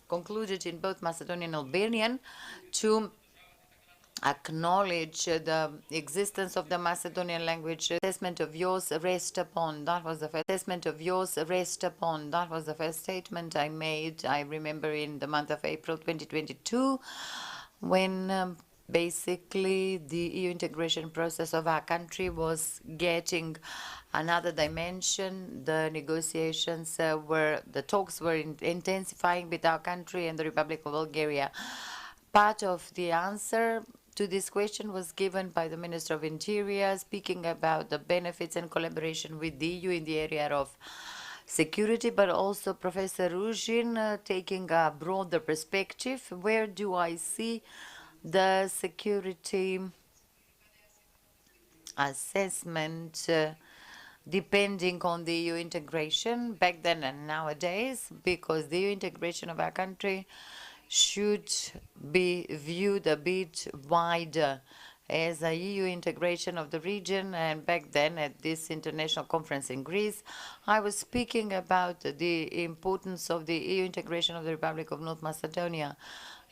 concluded in both Macedonian and Albanian, to acknowledge the existence of the Macedonian language. Assessment of yours rest upon. That was the first assessment of yours rest upon. That was the first statement I made. I remember in the month of April 2022, when basically the EU integration process of our country was getting another dimension. The negotiations the talks were intensifying with our country and the Republic of Bulgaria. Part of the answer to this question was given by the Minister of Interior, speaking about the benefits and collaboration with the EU in the area of security, but also Professor Ruzhin taking a broader perspective. Where do I see the security assessment depending on the EU integration back then and nowadays? Because the EU integration of our country should be viewed a bit wider as a EU integration of the region. And back then at this international conference in Greece, I was speaking about the importance of the EU integration of the Republic of North Macedonia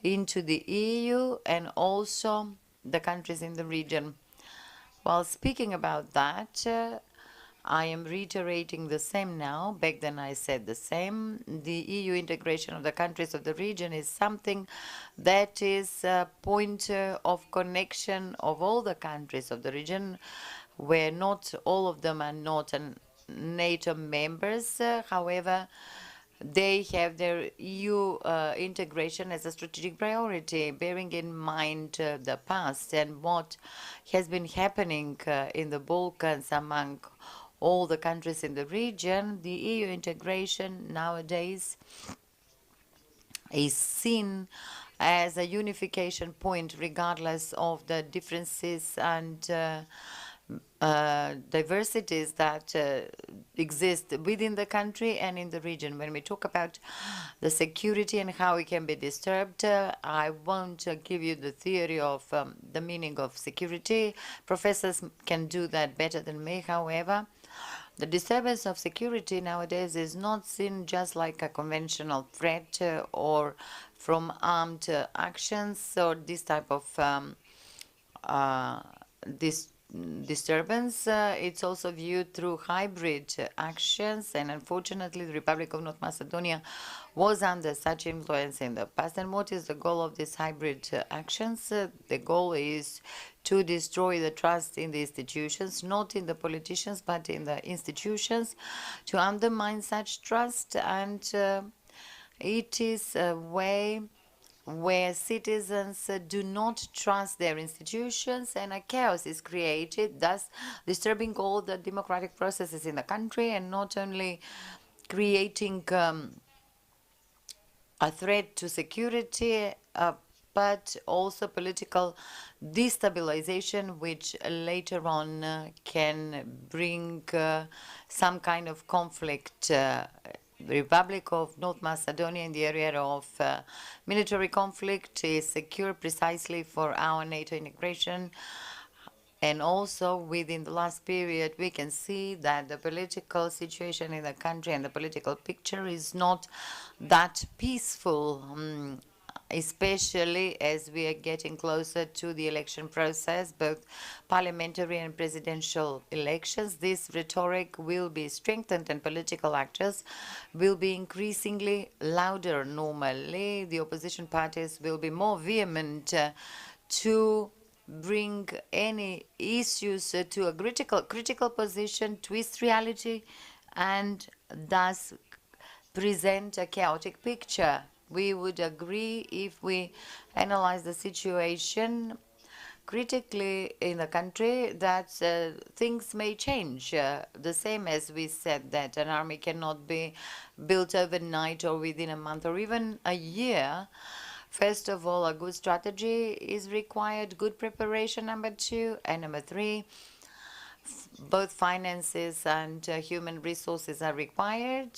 into the EU and also the countries in the region. While speaking about that, I am reiterating the same now. Back then I said the same. The EU integration of the countries of the region is something that is a point of connection of all the countries of the region, where not all of them are not NATO members. However, they have their EU integration as a strategic priority, bearing in mind the past and what has been happening in the Balkans among all the countries in the region. The EU integration nowadays is seen as a unification point regardless of the differences and diversities that exist within the country and in the region. When we talk about the security and how it can be disturbed, I won't give you the theory of the meaning of security. Professors can do that better than me. However, the disturbance of security nowadays is not seen just like a conventional threat or from armed actions or this type of disturbance. It's also viewed through hybrid actions, and unfortunately the Republic of North Macedonia was under such influence in the past. And what is the goal of these hybrid actions? The goal is to destroy the trust in the institutions, not in the politicians, but in the institutions, to undermine such trust. And it is a way where citizens do not trust their institutions, and a chaos is created, thus disturbing all the democratic processes in the country, and not only creating a threat to security, but also political destabilization, which later on can bring some kind of conflict. The Republic of North Macedonia in the area of military conflict is secure precisely for our NATO integration. And also within the last period, we can see that the political situation in the country and the political picture is not that peaceful. especially as we are getting closer to the election process, both parliamentary and presidential elections. This rhetoric will be strengthened and political actors will be increasingly louder. Normally, the opposition parties will be more vehement to bring any issues to a critical position, twist reality, and thus present a chaotic picture. We would agree if we analyze the situation critically in the country that things may change. The same as we said that an army cannot be built overnight or within a month or even a year. First of all, a good strategy is required, good preparation, number 2, and number 3, both finances and human resources are required.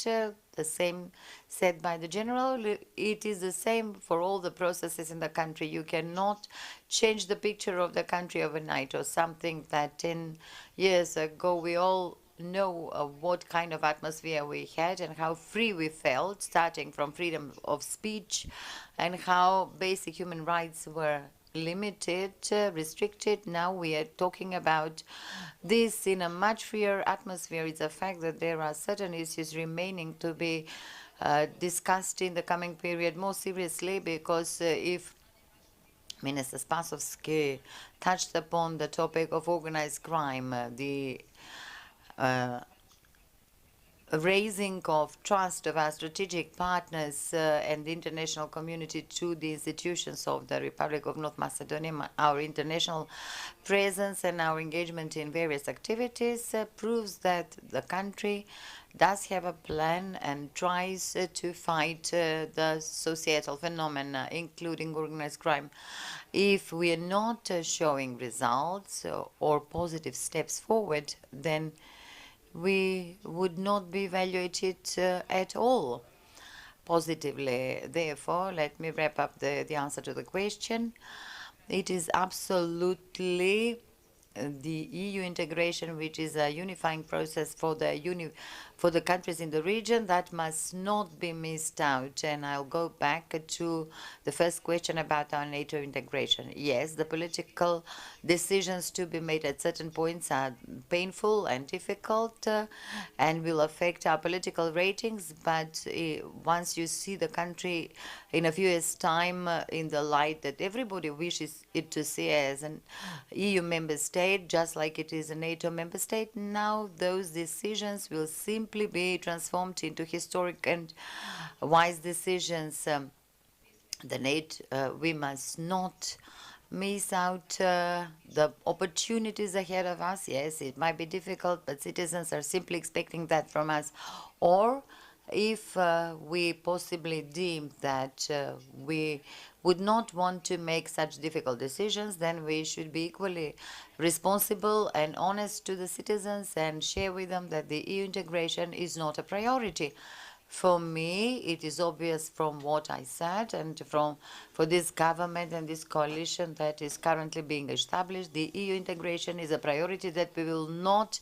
The same said by the general. It is the same for all the processes in the country. You cannot change the picture of the country overnight, or something that 10 years ago we all know what kind of atmosphere we had and how free we felt, starting from freedom of speech and how basic human rights were limited, restricted. Now we are talking about this in a much freer atmosphere. It's a fact that there are certain issues remaining to be discussed in the coming period more seriously, because if Minister Spasovsky touched upon the topic of organized crime, the raising of trust of our strategic partners and the international community to the institutions of the Republic of North Macedonia. Our international presence and our engagement in various activities proves that the country does have a plan and tries to fight the societal phenomena, including organized crime. If we are not showing results or positive steps forward, then we would not be evaluated at all positively. Therefore, let me wrap up the answer to the question. It is absolutely the EU integration, which is a unifying process for the countries in the region, that must not be missed out. And I'll go back to the first question about our NATO integration. Yes, the political decisions to be made at certain points are painful and difficult and will affect our political ratings, but once you see the country in a few years' time in the light that everybody wishes it to see as an EU member state, just like it is a NATO member state, now those decisions will simply be transformed into historic and wise decisions. We must not miss out the opportunities ahead of us. Yes, it might be difficult, but citizens are simply expecting that from us. Or if we possibly deem that we would not want to make such difficult decisions, then we should be equally responsible and honest to the citizens and share with them that the EU integration is not a priority. For me, it is obvious from what I said, and for this government and this coalition that is currently being established, the EU integration is a priority that we will not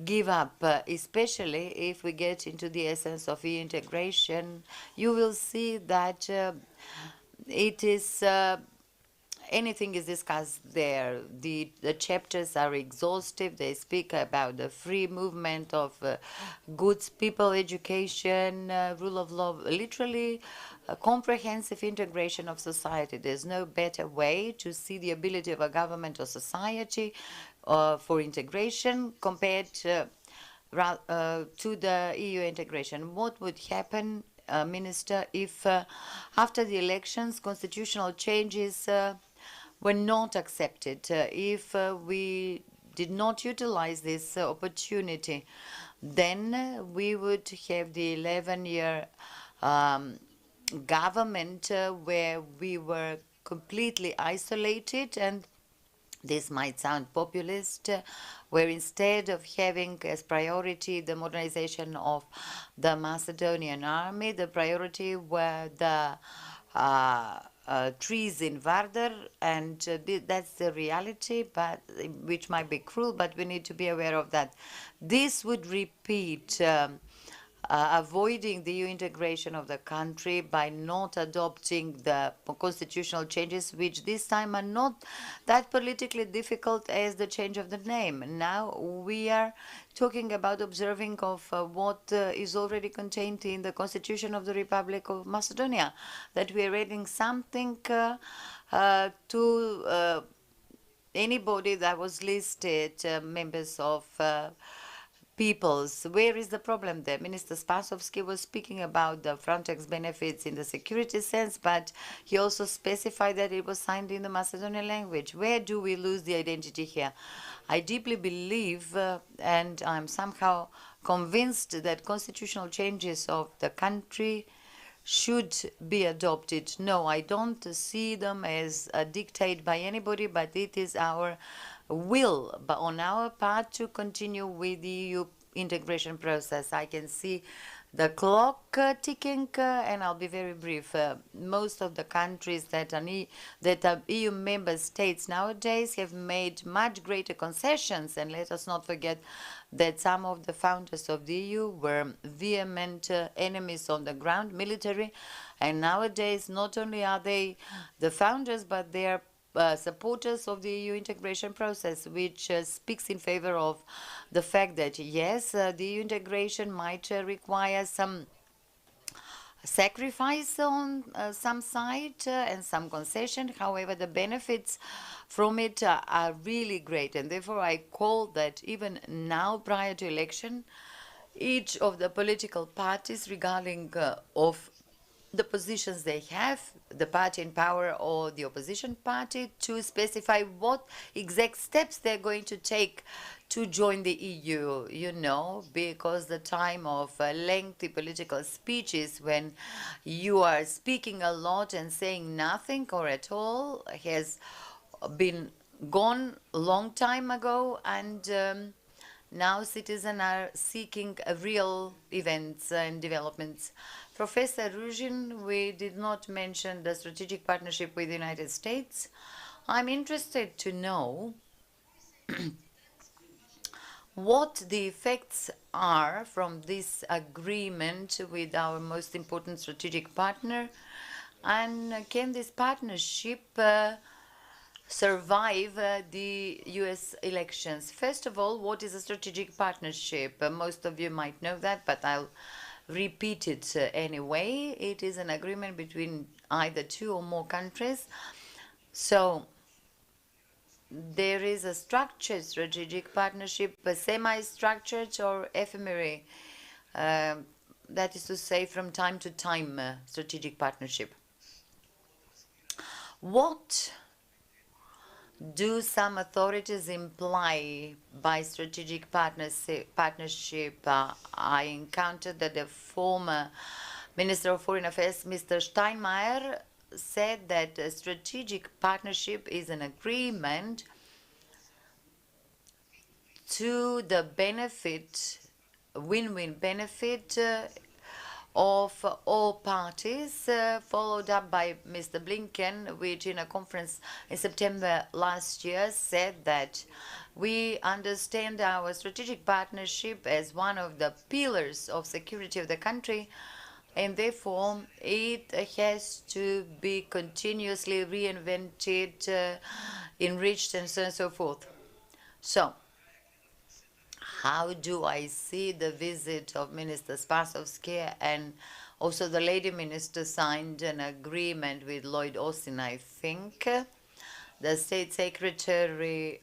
give up, especially if we get into the essence of EU integration. You will see that it is anything is discussed there. The chapters are exhaustive. They speak about the free movement of goods, people, education, rule of law, literally a comprehensive integration of society. There's no better way to see the ability of a government or society for integration compared to the EU integration. What would happen, Minister, if after the elections constitutional changes were not accepted, if we did not utilize this opportunity, then we would have the 11-year government where we were completely isolated, and this might sound populist, where instead of having as priority the modernization of the Macedonian army, the priority were the trees in Vardar, and that's the reality, but which might be cruel, but we need to be aware of that. This would repeat avoiding the EU integration of the country by not adopting the constitutional changes, which this time are not that politically difficult as the change of the name. Now we are talking about observing of what is already contained in the Constitution of the Republic of Macedonia, that we are reading something to anybody that was listed members of peoples. Where is the problem there? Minister Spasovski was speaking about the Frontex benefits in the security sense, but he also specified that it was signed in the Macedonian language. Where do we lose the identity here? I deeply believe, and I'm somehow convinced, that constitutional changes of the country should be adopted. No, I don't see them as a dictate by anybody, but it is our will, but on our part, to continue with the EU integration process. I can see the clock ticking, and I'll be very brief. Most of the countries that are EU member states nowadays have made much greater concessions, and let us not forget that some of the founders of the EU were vehement enemies on the ground, military, and nowadays not only are they the founders, but they are supporters of the EU integration process, which speaks in favor of the fact that, yes, the EU integration might require some sacrifice on some side and some concession. However, the benefits from it are really great, and therefore I call that even now, prior to election, each of the political parties, regarding of the positions they have, the party in power or the opposition party, to specify what exact steps they're going to take to join the EU, you know, because the time of lengthy political speeches, when you are speaking a lot and saying nothing or at all, has been gone a long time ago, and now citizens are seeking real events and developments. Professor Ruzhin, we did not mention the strategic partnership with the United States. I'm interested to know what the effects are from this agreement with our most important strategic partner, and can this partnership survive the US elections? First of all, what is a strategic partnership? Most of you might know that, but I'll repeat it anyway. It is an agreement between either two or more countries. So there is a structured strategic partnership, a semi-structured or ephemeral, that is to say, from time to time strategic partnership. What do some authorities imply by strategic partnership? I encountered that the former Minister of Foreign Affairs, Mr. Steinmeier, said that a strategic partnership is an agreement to the benefit, win-win benefit of all parties, followed up by Mr. Blinken, which in a conference in September last year said that we understand our strategic partnership as one of the pillars of security of the country, and therefore it has to be continuously reinvented, enriched, and so on and so forth. So, how do I see the visit of Minister Spasovski, and also the lady minister signed an agreement with Lloyd Austin, I think, the State Secretary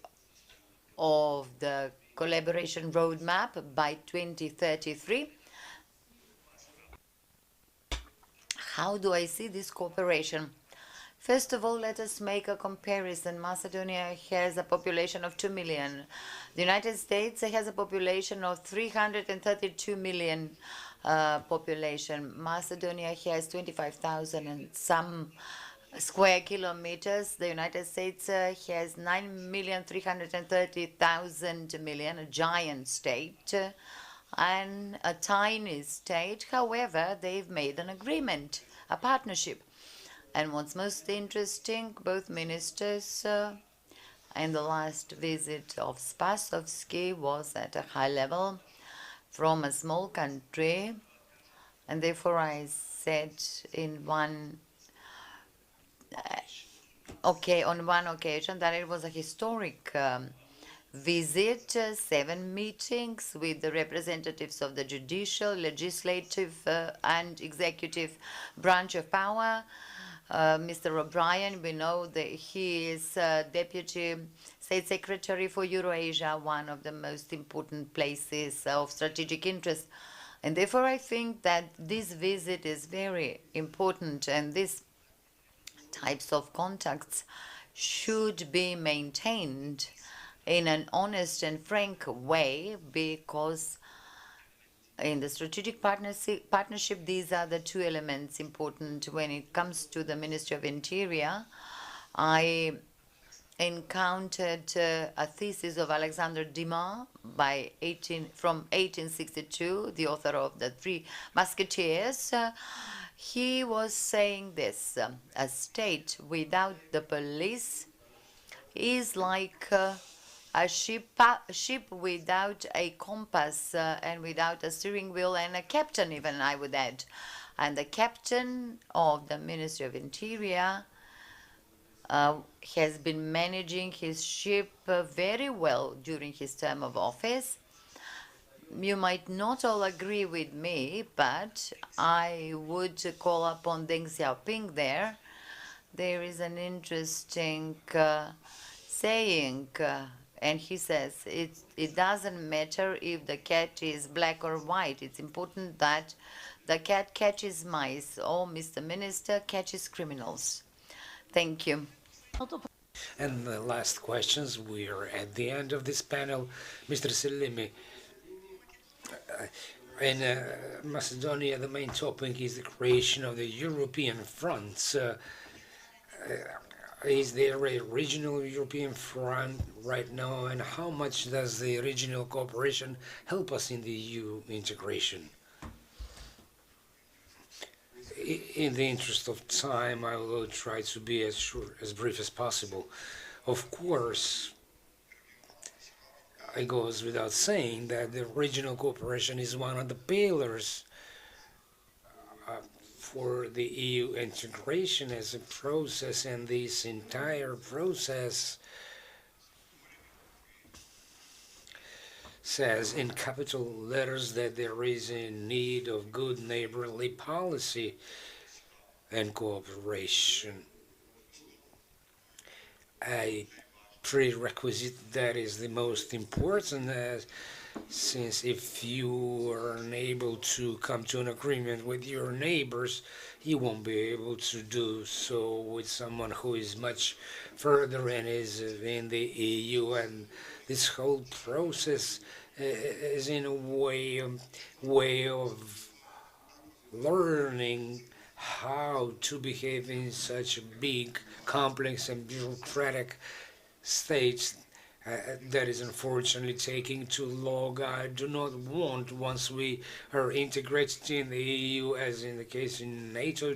of the Collaboration Roadmap by 2033. How do I see this cooperation? First of all, let us make a comparison. Macedonia has a population of 2 million. The United States has a population of 332 million population. Macedonia has 25,000 and some square kilometers. The United States has 9,330,000 a giant state, and a tiny state. However, they've made an agreement, a partnership. And what's most interesting, both ministers and the last visit of Spasovski was at a high level from a small country And therefore I said in one on one occasion that it was a historic visit, 7 meetings with the representatives of the judicial, legislative, and executive branch of power. Mr. O'Brien, we know that he is Deputy State Secretary for Eurasia, one of the most important places of strategic interest. And therefore I think that this visit is very important, and these types of contacts should be maintained in an honest and frank way, because in the strategic partnership, these are the two elements important. When it comes to the Ministry of Interior, I encountered a thesis of Alexander Dumas from 1862, the author of the Three Musketeers. He was saying this: a state without the police is like a ship without a compass and without a steering wheel and a captain, even, I would add. And the captain of the Ministry of Interior has been managing his ship very well during his term of office. You might not all agree with me, but I would call upon Deng Xiaoping there. There is an interesting saying, and he says, it doesn't matter if the cat is black or white. It's important that the cat catches mice, or Mr. Minister catches criminals. Thank you. And the last questions, we are at the end of this panel. Mr. Selimi, in Macedonia, the main topic is the creation of the European front. Is there a regional European front right now, and how much does the regional cooperation help us in the EU integration? In the interest of time, I will try to be as brief as possible. Of course, it goes without saying that the regional cooperation is one of the pillars for the EU integration as a process, and this entire process says in capital letters that there is a need of good neighborly policy and cooperation. A prerequisite that is the most important, since if you are unable to come to an agreement with your neighbors, you won't be able to do so with someone who is much further and is in the EU. And this whole process is in a way of learning how to behave in such a big, complex and bureaucratic state that is unfortunately taking too long. I do not want, once we are integrated in the EU, as in the case in NATO,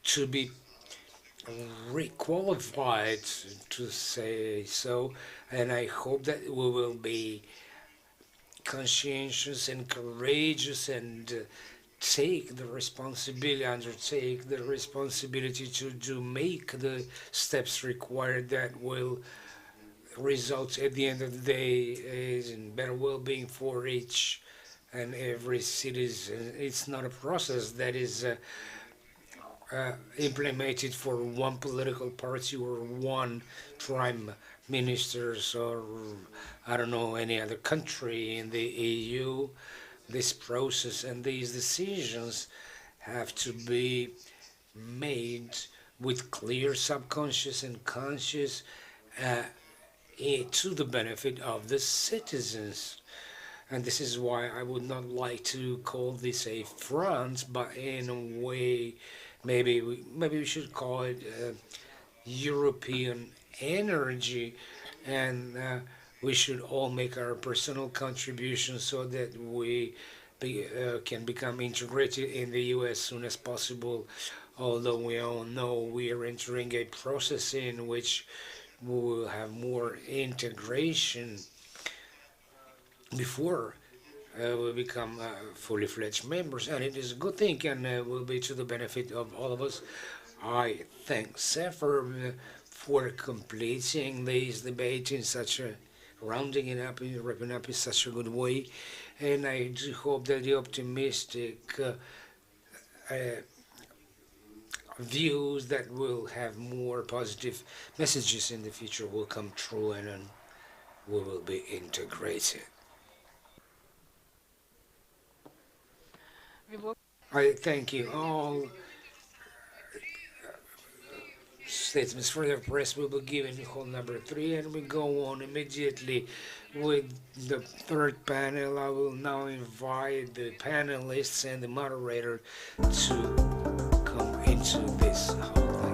to be re-qualified, to say so. And I hope that we will be conscientious and courageous and undertake the responsibility to make the steps required that will result at the end of the day is in better well-being for each and every citizen. It's not a process that is implemented for one political party or one prime ministers or I don't know any other country in the EU. This process and these decisions have to be made with clear subconscious and conscious to the benefit of the citizens. And this is why I would not like to call this a front, but in a way, maybe we should call it European energy, and we should all make our personal contributions so that we can become integrated in the EU as soon as possible. Although we all know we are entering a process in which we will have more integration. Before will become fully fledged members, and it is a good thing and will be to the benefit of all of us. I thank Sefer for completing this debate in such a rounding it up, wrapping up in such a good way, and I do hope that the optimistic views that will have more positive messages in the future will come true, and we will be integrated. I thank you all. Statements for the press will be given in hall number 3, and we go on immediately with the third panel. I will now invite the panelists and the moderator to come into this hall.